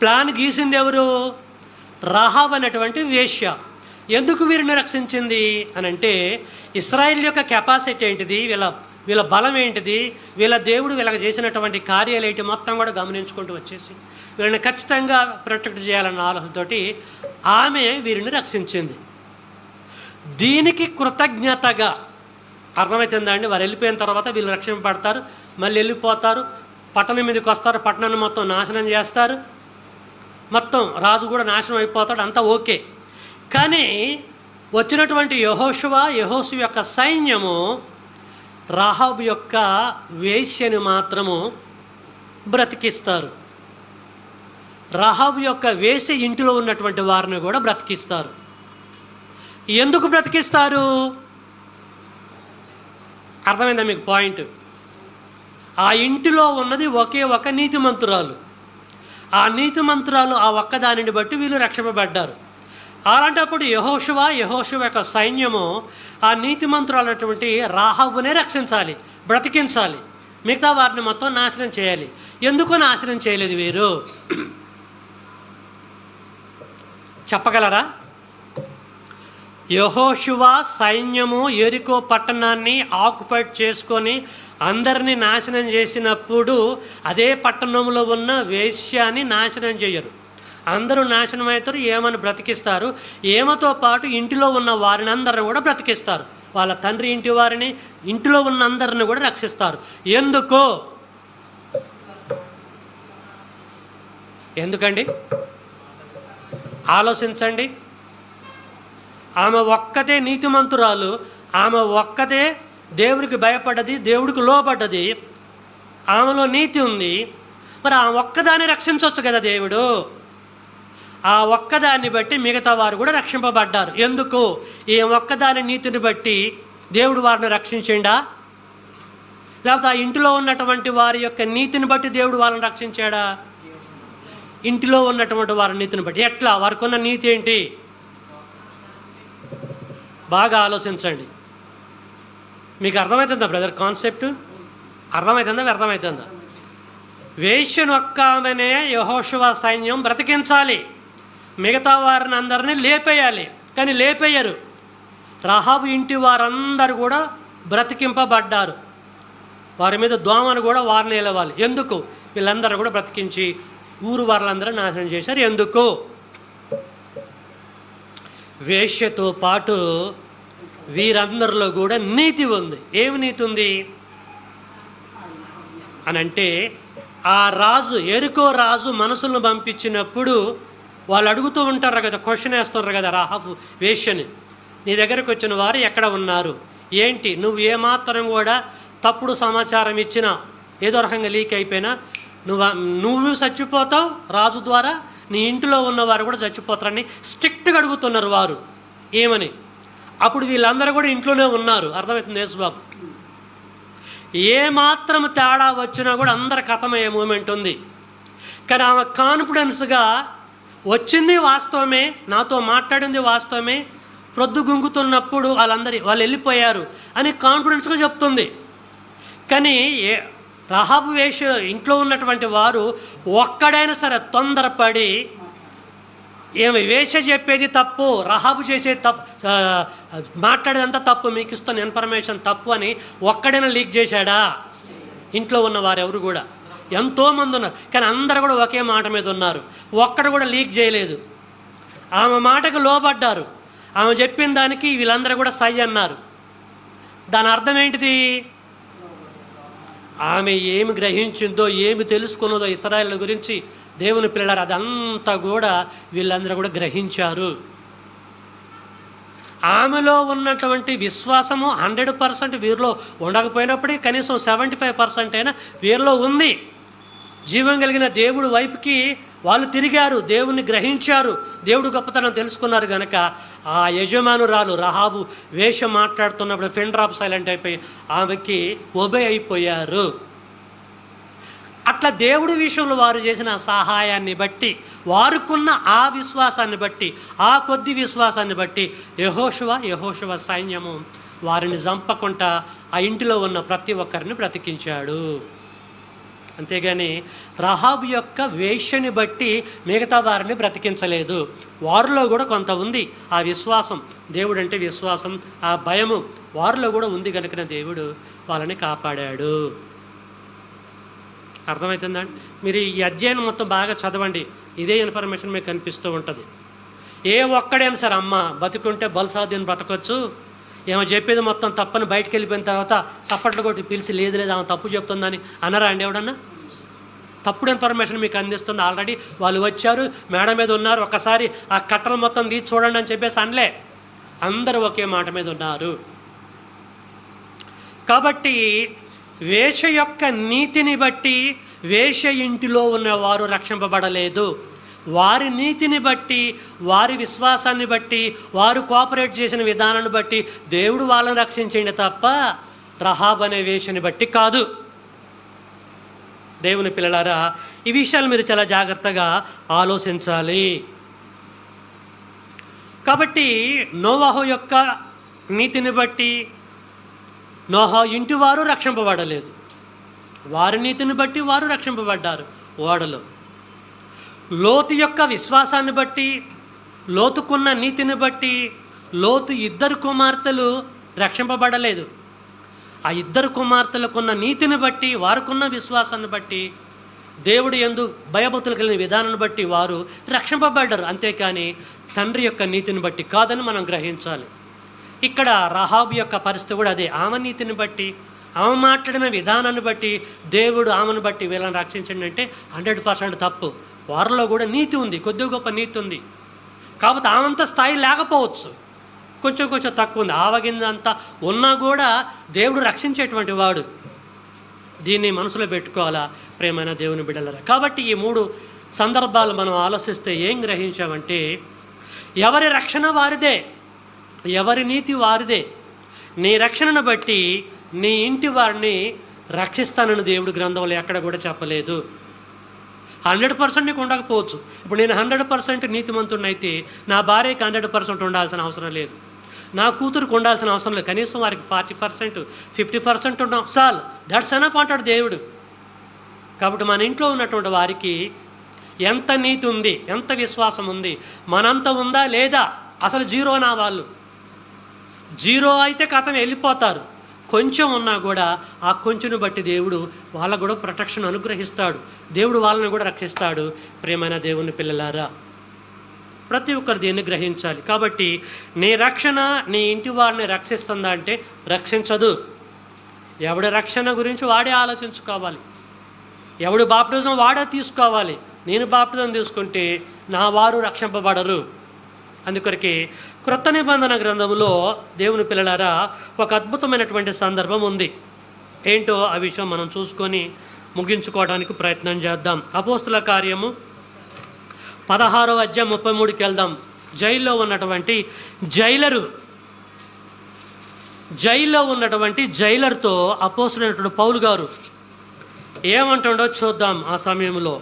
ప్లాన్ గీసింది ఎవరు? రాహాబు అనేటువంటి వేశ్య. ఎందుకు వీరిని రక్షించింది అని అంటే, ఇశ్రాయేల్ యొక్క కెపాసిటీ ఏంటిది, వీళ్ళ బలం ఏంటిది, వీళ్ళ దేవుడు వీళ్ళకి చేసినటువంటి కార్యాలు ఏంటి మొత్తం కూడా గమనించుకుంటూ వచ్చేసి వీళ్ళని ఖచ్చితంగా ప్రొటెక్ట్ చేయాలన్న ఆలోచనతోటి ఆమె వీరిని రక్షించింది. దీనికి కృతజ్ఞతగా, అర్థమవుతుందా అండి? వారు వెళ్ళిపోయిన తర్వాత వీళ్ళు రక్షింపబడతారు, మళ్ళీ వెళ్ళిపోతారు, పట్టణం మీదకి వస్తారు, పట్టణాన్ని మొత్తం నాశనం చేస్తారు, మొత్తం రాజు కూడా నాశనం అయిపోతాడు, అంతా ఓకే. కానీ వచ్చినటువంటి యెహోషువ యొక్క సైన్యము రాహాబు యొక్క వేశ్యని మాత్రము బ్రతికిస్తారు. రాహాబు యొక్క వేశ్య ఇంటిలో ఉన్నటువంటి వారిని కూడా బ్రతికిస్తారు. ఎందుకు బ్రతికిస్తారు? అర్థమైందా మీకు పాయింట్? ఆ ఇంటిలో ఉన్నది ఒకే ఒక నీతిమంతురాలు. ఆ నీతిమంతురాలు ఆ ఒక్కదానిని బట్టి వీళ్ళు రక్షింపబడ్డారు. అలాంటప్పుడు యెహోషువ యొక్క సైన్యము ఆ నీతిమంతురాలు అటువంటి రాహాబునే రక్షించాలి, బ్రతికించాలి, మిగతా వారిని మొత్తం నాశనం చేయాలి. ఎందుకు నాశనం చేయలేదు వీరు? చెప్పగలరా? యెహోషువ సైన్యము యెరికో పట్టణాన్ని ఆక్యుపైడ్ చేసుకొని అందరినీ నాశనం చేసినప్పుడు అదే పట్టణంలో ఉన్న వేశ్యాన్ని నాశనం చేయరు. అందరూ నాశనం అవుతారు, ఏమని బ్రతికిస్తారు. ఏమతో పాటు ఇంటిలో ఉన్న వారిని అందరిని కూడా బ్రతికిస్తారు. వాళ్ళ తండ్రి ఇంటి వారిని, ఇంటిలో ఉన్న అందరిని కూడా రక్షిస్తారు. ఎందుకండి? ఆలోచించండి. ఆమె ఒక్కతే నీతిమంతురాలు, ఆమె ఒక్కతే దేవుడికి భయపడ్డది, దేవుడికి లోబడ్డది, ఆమెలో నీతి ఉంది. మరి ఆ ఒక్కదాన్ని రక్షించవచ్చు కదా దేవుడు. ఆ ఒక్కదాన్ని బట్టి మిగతా వారు కూడా రక్షింపబడ్డారు. ఎందుకు? ఈ ఒక్కదాని నీతిని బట్టి దేవుడు వారిని రక్షించిండా? లేకపోతే ఆ ఇంటిలో ఉన్నటువంటి వారి యొక్క నీతిని బట్టి దేవుడు వాళ్ళని రక్షించాడా? ఇంటిలో ఉన్నటువంటి వారి నీతిని బట్టి. ఎట్లా? వారికి ఉన్న నీతి ఏంటి? బాగా ఆలోచించండి. మీకు అర్థమవుతుందా బ్రదర్ కాన్సెప్ట్? అర్థమవుతుందా? వ్యర్థమవుతుందా? వేశ్యను ఒక్క ఆమెనే యెహోషువ సైన్యం బ్రతికించాలి, మిగతా వారిని అందరినీ లేపేయాలి. కానీ లేపేయరు. రాహాబు ఇంటి వారందరూ కూడా బ్రతికింపబడ్డారు. వారి మీద దోమను కూడా వారిని నిలవాలి. ఎందుకు? వీళ్ళందరూ కూడా బ్రతికించి ఊరు వారందరూ నాశనం చేశారు. ఎందుకు? వేశ్యతో పాటు వీరందరిలో కూడా నీతి ఉంది. ఏమి నీతి ఉంది అని అంటే, ఆ రాజు, యెరికో రాజు మనసులను పంపించినప్పుడు వాళ్ళు అడుగుతూ ఉంటారు కదా, క్వశ్చన్ వేస్తున్నారు కదా రాహాబు వేశ్యని, నీ దగ్గరకు వచ్చిన వారు ఎక్కడ ఉన్నారు, ఏంటి, నువ్వు ఏమాత్రం కూడా తప్పుడు సమాచారం ఇచ్చినా, ఏదో రకంగా లీక్ అయిపోయినా నువ్వు చచ్చిపోతావు రాజు ద్వారా, నీ ఇంటిలో ఉన్నవారు కూడా చచ్చిపోతారని స్ట్రిక్ట్గా అడుగుతున్నారు వారు. ఏమని? అప్పుడు వీళ్ళందరూ కూడా ఇంట్లోనే ఉన్నారు. అర్థమవుతుంది యేసుబాబు? ఏమాత్రం తేడా వచ్చినా కూడా అందరి కథమయ్యే మూమెంట్ ఉంది. కానీ ఆమె కాన్ఫిడెన్స్గా వచ్చింది వాస్తవమే, నాతో మాట్లాడింది వాస్తవమే, ప్రొద్దు గుంగుతున్నప్పుడు వాళ్ళు వెళ్ళిపోయారు అని కాన్ఫిడెన్స్గా చెప్తుంది. కానీ రాహాబు వేశ్య ఇంట్లో ఉన్నటువంటి వారు ఒక్కడైనా సరే తొందరపడి, ఏమి వేశ్య చెప్పేది తప్పు, రాహాబు చేసేది తప్పు, మాట్లాడేదంతా తప్పు, మీకు ఇస్తున్న ఇన్ఫర్మేషన్ తప్పు అని ఒక్కడైనా లీక్ చేశాడా? ఇంట్లో ఉన్న వారు ఎవరు కూడా, ఎంతోమంది ఉన్నారు, కానీ అందరు కూడా ఒకే మాట మీద ఉన్నారు. ఒక్కడు కూడా లీక్ చేయలేదు. ఆమె మాటకు లోబడ్డారు. ఆమె చెప్పిన దానికి వీళ్ళందరూ కూడా సై అన్నారు. దాని అర్థం ఏంటిది? ఆమె ఏమి గ్రహించిందో, ఏమి తెలుసుకున్నదో ఇశ్రాయేలు గురించి, దేవుని పిల్లలారా, అదంతా కూడా వీళ్ళందరూ కూడా గ్రహించారు. ఆమెలో ఉన్నటువంటి విశ్వాసము 100% వీరిలో ఉండకపోయినప్పటికీ కనీసం 75% అయినా వీరిలో ఉంది. జీవం కలిగిన దేవుడు వైపుకి వాళ్ళు తిరిగారు, దేవుణ్ణి గ్రహించారు, దేవుడు గొప్పతనం తెలుసుకున్నారు. కనుక ఆ యజమానురాలు రాహాబు వేషం మాట్లాడుతున్నప్పుడు ఫిన్ డ్రాప్ సైలెంట్ అయిపోయి ఆమెకి ఒబే అయిపోయారు. అట్లా దేవుడి విషయంలో వారు చేసిన సహాయాన్ని బట్టి, వారుకున్న ఆ విశ్వాసాన్ని బట్టి, ఆ కొద్ది విశ్వాసాన్ని బట్టి యెహోషువ సైన్యము వారిని చంపకుండా ఆ ఇంటిలో ఉన్న ప్రతి ఒక్కరిని బ్రతికించాడు. అంతేగాని రహాబు యొక్క వేశ్యని బట్టి మిగతా వారిని బ్రతికించలేదు. వారిలో కూడా కొంత ఉంది ఆ విశ్వాసం, దేవుడు అంటే విశ్వాసం, ఆ భయము వారిలో కూడా ఉంది కనుక దేవుడు వాళ్ళని కాపాడాడు. అర్థమవుతుందండి? మీరు ఈ అధ్యాయం మొత్తం బాగా చదవండి, ఇదే ఇన్ఫర్మేషన్ మీకు కనిపిస్తూ ఉంటుంది. ఏ ఒక్కడైనా సరే అమ్మ బతుకుంటే బలసాధ్యం బ్రతకొచ్చు, ఏమో చెప్పేది మొత్తం తప్పని బయటకు వెళ్ళిపోయిన తర్వాత సప్పట్లు కొట్టి పిలిచి లేదు లేదు ఆమె తప్పు చెప్తుందని అనరా అండి ఎవడన్నా? తప్పుడు ఇన్ఫర్మేషన్ మీకు అందిస్తుంది. ఆల్రెడీ వాళ్ళు వచ్చారు, మేడ మీద ఉన్నారు, ఒక్కసారి ఆ కట్టలు మొత్తం తీసి చూడండి అని చెప్పేసి అనలే, అందరూ ఒకే మాట మీద ఉన్నారు. కాబట్టి వేశ్య యొక్క నీతిని బట్టి వేశ్య ఇంటిలో ఉన్నవారు రక్షింపబడలేదు. వారి నీతిని బట్టి, వారి విశ్వాసాన్ని బట్టి, వారు కోఆపరేట్ చేసిన విధానాన్ని బట్టి దేవుడు వాళ్ళని రక్షించండి తప్ప రహాబ్ అనే వేశ్యని బట్టి కాదు. దేవుని పిల్లలారా, ఈ విషయాలు మీరు చాలా జాగ్రత్తగా ఆలోచించాలి. కాబట్టి నోవాహు యొక్క నీతిని బట్టి నోహా ఇంటి వారు రక్షింపబడలేదు, వారి నీతిని బట్టి వారు రక్షింపబడ్డారు ఓడలో. లోతు యొక్క విశ్వాసాన్ని బట్టి, లోతుకున్న నీతిని బట్టి లోతు ఇద్దరు కుమార్తెలు రక్షింపబడలేదు. ఆ ఇద్దరు కుమార్తెలకున్న నీతిని బట్టి, వారికున్న విశ్వాసాన్ని బట్టి, దేవుడు యందు భయభక్తులు కలిగిన విధానాన్ని బట్టి వారు రక్షింపబడ్డారు. అంతేకాని తండ్రి యొక్క నీతిని బట్టి కాదని మనం గ్రహించాలి. ఇక్కడ రహాబు యొక్క పరిస్థితి కూడా అదే. ఆమె నీతిని బట్టి, ఆమె మాట్లాడిన విధానాన్ని బట్టి దేవుడు ఆమెను బట్టి వీళ్ళని రక్షించండి అంటే 100% తప్పు. వారిలో కూడా నీతి ఉంది, కొద్దిగా గొప్ప నీతి ఉంది. కాకపోతే ఆమంత స్థాయి లేకపోవచ్చు, కొంచెం కొంచెం తక్కువ ఉంది. ఆవగిందంతా ఉన్నా కూడా దేవుడు రక్షించేటువంటి వాడు. దీన్ని మనసులో పెట్టుకోవాలా ప్రేమైన దేవుని బిడ్డలరా. కాబట్టి ఈ 3 సందర్భాలు మనం ఆలోచిస్తే ఏం గ్రహించామంటే, ఎవరి రక్షణ వారిదే, ఎవరి నీతి వారిదే. నీ రక్షణను బట్టి నీ ఇంటి వారిని రక్షిస్తానని దేవుడు గ్రంథంలో ఎక్కడ కూడా చెప్పలేదు. 100% నీకు ఉండకపోవచ్చు. ఇప్పుడు నేను 100% నీతిమంతుడినైతే నా భార్యకి 100% ఉండాల్సిన అవసరం లేదు, నా కూతురుకు ఉండాల్సిన అవసరం లేదు. కనీసం వారికి 40%, 50% ఉన్నాం చాలు, దట్స్ ఎనఫ్ అంటాడు దేవుడు. కాబట్టి మన ఇంట్లో ఉన్నటువంటి వారికి ఎంత నీతి ఉంది, ఎంత విశ్వాసం ఉంది, మనంత ఉందా లేదా? అసలు జీరో నా వాళ్ళు. జీరో అయితే కథం వెళ్ళిపోతారు. కొంచెం ఉన్నా కూడా ఆ కొంచెం బట్టి దేవుడు వాళ్ళకు కూడా ప్రొటెక్షన్ అనుగ్రహిస్తాడు, దేవుడు వాళ్ళని కూడా రక్షిస్తాడు. ప్రేమైన దేవుని పిల్లలారా, ప్రతి ఒక్కరు దీన్ని గ్రహించాలి. కాబట్టి నీ రక్షణ నీ ఇంటి వారిని రక్షిస్తుందా అంటే రక్షించదు. ఎవడి రక్షణ గురించి వాడే ఆలోచించుకోవాలి, ఎవడు బాప్టిజం వాడే తీసుకోవాలి. నేను బాప్టిజం తీసుకుంటే నా వారు రక్షింపబడరు. అందుకొరకే క్రొత్త నిబంధన గ్రంథంలో దేవుని పిల్లలారా ఒక అద్భుతమైనటువంటి సందర్భం ఉంది. ఏంటో ఆ విషయం మనం చూసుకొని ముగించుకోవడానికి ప్రయత్నం చేద్దాం. అపోస్తుల కార్యము 16వ అధ్యాయం 33కి వెళ్దాం. జైల్లో ఉన్నటువంటి జైలర్తో అపోస్తులైనటువంటి పౌలు గారు ఏమంటుండో చూద్దాం. ఆ సమయంలో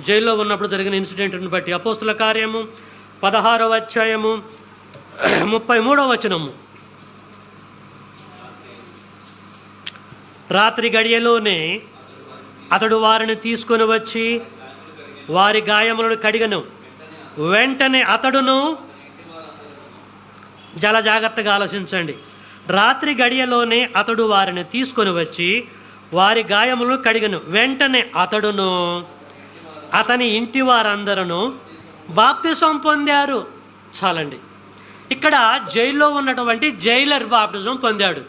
జైల్లో ఉన్నప్పుడు జరిగిన ఇన్సిడెంట్ని బట్టి అపోస్తుల కార్యము 16వ అధ్యాయము 33వ వచనము. రాత్రి గడియలోనే అతడు వారిని తీసుకొని వచ్చి వారి గాయములను కడిగను. వెంటనే అతడును, చాలా జాగ్రత్తగా ఆలోచించండి, రాత్రి గడియలోనే అతడు వారిని తీసుకొని వచ్చి వారి గాయములను కడిగను. వెంటనే అతడును అతని ఇంటి వారందరూ బాప్తిసం పొందారు. చాలండి. ఇక్కడ జైల్లో ఉన్నటువంటి జైలర్ బాప్టిజం పొందాడు.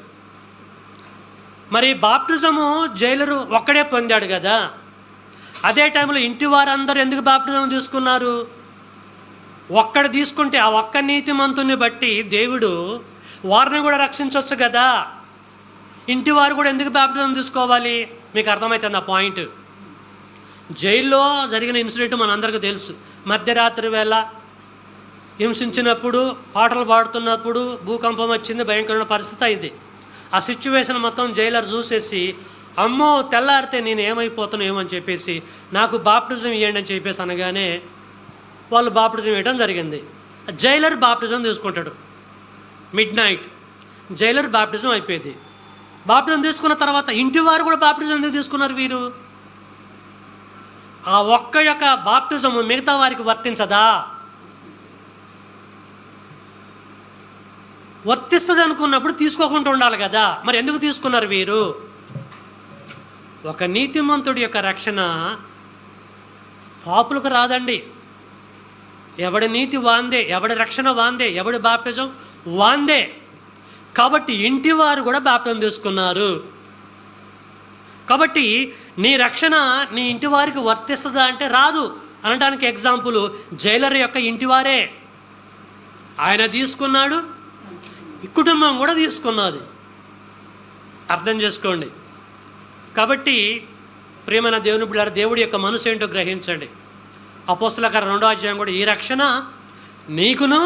మరి బాప్టిజము జైలరు ఒక్కడే పొందాడు కదా, అదే టైంలో ఇంటి వారందరూ ఎందుకు బాప్టిజం తీసుకున్నారు? ఒక్కడ తీసుకుంటే ఆ ఒక్క నీతిమంతుని బట్టి దేవుడు వారిని కూడా రక్షించవచ్చు కదా. ఇంటి వారు కూడా ఎందుకు బాప్టిజం తీసుకోవాలి? మీకు అర్థమవుతుంది ఆ పాయింట్. జైల్లో జరిగిన ఇన్సిడెంట్ మనందరికీ తెలుసు. మధ్యరాత్రి వేళ హింసించినప్పుడు, పాటలు పాడుతున్నప్పుడు భూకంపం వచ్చింది, భయంకరమైన పరిస్థితి అయింది. ఆ సిచ్యువేషన్ మొత్తం జైలర్ చూసేసి అమ్మో తెల్లారితే నేను ఏమైపోతాను ఏమని చెప్పేసి నాకు బాప్టిజం ఇవ్వండి అని చెప్పేసి అనగానే వాళ్ళు బాప్టిజం ఇవ్వడం జరిగింది. జైలర్ బాప్టిజం తీసుకుంటాడు. మిడ్ నైట్ జైలర్ బాప్టిజం అయిపోయింది. బాప్టిజం తీసుకున్న తర్వాత ఇంటి వారు కూడా బాప్టిజం ఎందుకు తీసుకున్నారు? వీరు ఆ ఒక్క యొక్క బాప్టిజము మిగతా వారికి వర్తించదా? వర్తిస్తుంది అనుకున్నప్పుడు తీసుకోకుండా ఉండాలి కదా. మరి ఎందుకు తీసుకున్నారు వీరు? ఒక నీతిమంతుడి యొక్క రక్షణ పాపులకు రాదండి. ఎవడి నీతి వాందే, ఎవడి రక్షణ వాందే, ఎవడి బాప్టిజం వాందే. కాబట్టి ఇంటి వారు కూడా బాప్టిజం తీసుకున్నారు. కాబట్టి నీ రక్షణ నీ ఇంటి వారికి వర్తిస్తుందా అంటే రాదు అనడానికి ఎగ్జాంపుల్ జైలర్ యొక్క ఇంటివారే. ఆయన తీసుకున్నాడు, కుటుంబం కూడా తీసుకున్నది. అర్థం చేసుకోండి. కాబట్టి ప్రియమైన దేవుని బిడ్డలారా, దేవుడి యొక్క మనసు ఏంటో గ్రహించండి. అపోస్తల కార్యం 2వ అధ్యాయం కూడా ఈ రక్షణ నీకును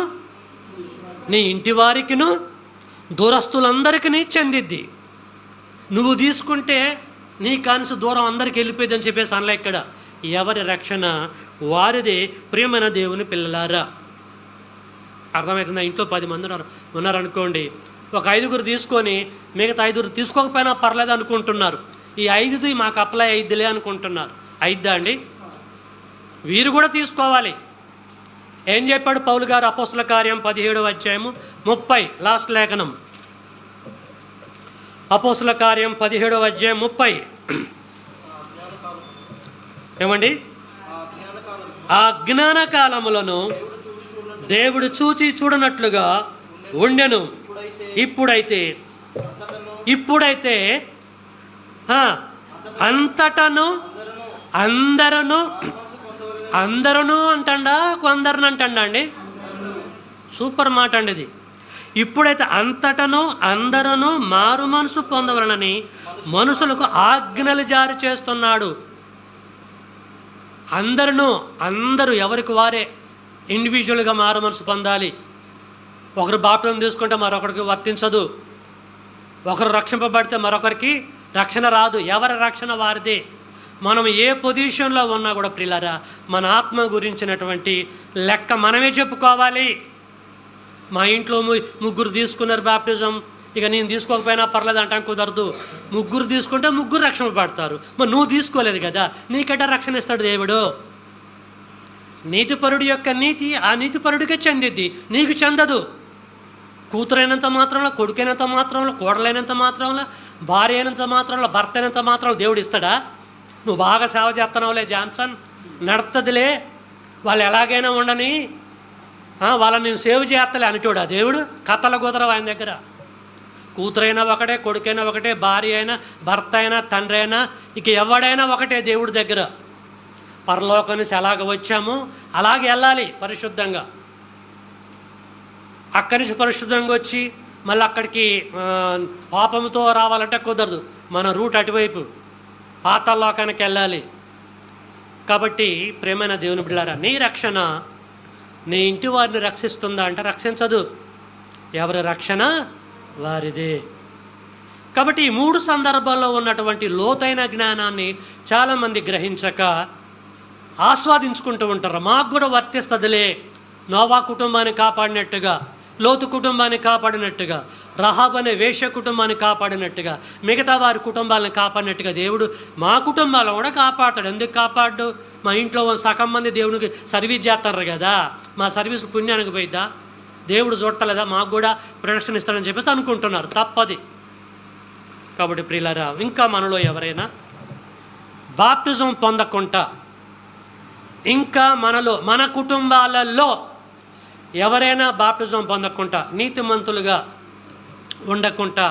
నీ ఇంటి వారికిను దూరస్తులందరికీ చెందిద్ది. నువ్వు తీసుకుంటే నీ కానిసి దూరం అందరికి వెళ్ళిపోయింది అని చెప్పేసి అనలే. ఇక్కడ ఎవరి రక్షణ వారిదే. ప్రియమైన దేవుని పిల్లలారా, అర్థమవుతుందా? ఇంట్లో 10 మంది ఉన్నారనుకోండి, ఒక 5గురు తీసుకొని మిగతా 5గురు తీసుకోకపోయినా పర్లేదు అనుకుంటున్నారు. ఈ 5ది మాకు అప్లై అయిద్దిలే అనుకుంటున్నారు. అయిద్దా అండి? వీరు కూడా తీసుకోవాలి. ఏం చెప్పాడు పౌలు గారు? అపోస్తల కార్యం 17వ అధ్యాయము 30 లాస్ట్ లేఖనం. అపోస్తల కార్యం 17వ అధ్యాయం 30 ఏమండి? ఆ జ్ఞాన కాలములను దేవుడు చూచి చూడనట్లుగా ఉండెను. ఇప్పుడైతే అంతటను అందరూ అంటండా కొందరిని అంటండా అండి? సూపర్ మాట అండి ఇది. ఇప్పుడైతే అంతటను అందరూ మారు మనసు పొందవలనని మనుషులకు ఆజ్ఞలు జారీ చేస్తున్నాడు. అందరూ ఎవరికి వారే ఇండివిజువల్గా మారు మనసు పొందాలి. ఒకరు బాప్టిజం తీసుకుంటే మరొకరికి వర్తించదు. ఒకరు రక్షింపబడితే మరొకరికి రక్షణ రాదు. ఎవరి రక్షణ వారిదే. మనం ఏ పొజిషన్లో ఉన్నా కూడా ప్రియులారా, మన ఆత్మ గురించినటువంటి లెక్క మనమే చెప్పుకోవాలి. మా ఇంట్లో 3 తీసుకున్నారు బాప్టిజం, ఇక నేను తీసుకోకపోయినా పర్లేదు అంటాం కుదరదు. 3 తీసుకుంటే 3 రక్షణ పడతారు. మరి నువ్వు తీసుకోలేదు కదా, నీకెట రక్షణ ఇస్తాడు దేవుడు? నీతిపరుడి యొక్క నీతి ఆ నీతిపరుడికే చెందిద్ది, నీకు చెందదు. కూతురైనంత మాత్రంలో, కొడుకైనంత మాత్రంలో, కోడలైనంత మాత్రంలో, భార్య అయినంత మాత్రంలో, భర్త అయినంత మాత్రంలో దేవుడు ఇస్తాడా? నువ్వు బాగా సేవ చేస్తున్నావులే జాన్సన్, నడుతుందిలే, వాళ్ళు ఎలాగైనా ఉండని, వాళ్ళని నేను సేవ్ చేస్తలే అంటోడా దేవుడు? కథల కుదరవు ఆయన దగ్గర. కూతురైనా ఒకటే, కొడుకైనా ఒకటే, భార్య అయినా, భర్త అయినా, తండ్రి అయినా, ఇక ఎవడైనా ఒకటే దేవుడి దగ్గర. పరలోకం నుంచి ఎలాగ వచ్చామో అలాగే వెళ్ళాలి పరిశుద్ధంగా. అక్కడి నుంచి పరిశుద్ధంగా వచ్చి మళ్ళీ అక్కడికి పాపంతో రావాలంటే కుదరదు. మన రూట్ అటువైపు పాతాళలోకానికి వెళ్ళాలి. కాబట్టి ప్రేమైన దేవుని బిడ్డలారా, నీ రక్షణ నీ ఇంటి వారిని రక్షిస్తుందా అంటే రక్షించదు. ఎవరి రక్షణ వారిదే. కాబట్టి ఈ 3 సందర్భాల్లో ఉన్నటువంటి లోతైన జ్ఞానాన్ని చాలామంది గ్రహించక ఆస్వాదించుకుంటూ ఉంటారు. మాకు కూడా వర్తిస్తుందిలే, నోవా కుటుంబాన్ని కాపాడినట్టుగా, లోతు కుటుంబాన్ని కాపాడినట్టుగా, రహాబ్ అనే వేశ్య కుటుంబాన్ని కాపాడినట్టుగా, మిగతా వారి కుటుంబాలను కాపాడినట్టుగా దేవుడు మా కుటుంబాలను కూడా కాపాడతాడు. ఎందుకు కాపాడు? మా ఇంట్లో సగం మంది దేవునికి సర్వీస్ చేస్తారు కదా, మా సర్వీస్ పుణ్యానికి పోయిద్దా? దేవుడు చూడలేదా? మాకు కూడా ప్రొటెక్షన్ ఇస్తాడని చెప్పేసి అనుకుంటున్నారు. తప్పది. కాబట్టి ప్రియులారా, ఇంకా మనలో ఎవరైనా బాప్టిజం పొందకుండా, ఇంకా మన కుటుంబాలలో ఎవరైనా బాప్టిజం పొందకుండా, నీతిమంతులుగా ఉండకుండా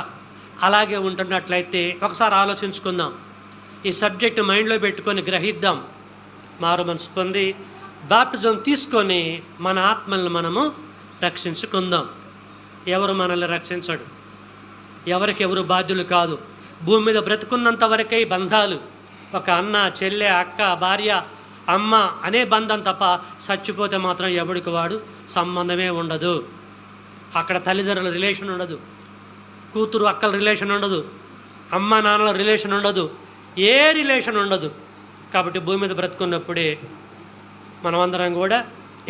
అలాగే ఉంటున్నట్లయితే ఒకసారి ఆలోచించుకుందాం. ఈ సబ్జెక్ట్ మైండ్లో పెట్టుకొని గ్రహిద్దాం. మారు మనసు పొంది బాప్టిజం తీసుకొని మన ఆత్మలను మనము రక్షించుకుందాం. ఎవరు మనల్ని రక్షించడు. ఎవరికెవరు బాధ్యులు కాదు. భూమి మీద బ్రతుకున్నంత వరకే బంధాలు. ఒక అన్న, చెల్లె, అక్క, భార్య, అమ్మ అనే బంధం తప్ప చచ్చిపోతే మాత్రం ఎవడికి వాడు సంబంధమే ఉండదు. అక్కడ తల్లిదండ్రుల రిలేషన్ ఉండదు, కూతురు అక్కల రిలేషన్ ఉండదు, అమ్మ నాన్నల రిలేషన్ ఉండదు, ఏ రిలేషన్ ఉండదు. కాబట్టి భూమి మీద బ్రతుకున్నప్పుడే మనమందరం కూడా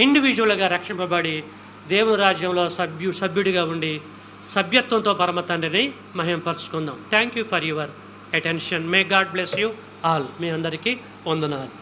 ఇండివిజువల్గా రక్షింపబడి దేవుని రాజ్యంలో సభ్యుడిగా ఉండి సభ్యత్వంతో పరమ తండ్రిని మహింపరుచుకుందాం. Thank you for your attention. May God bless you all. మీ అందరికీ వందనాలు.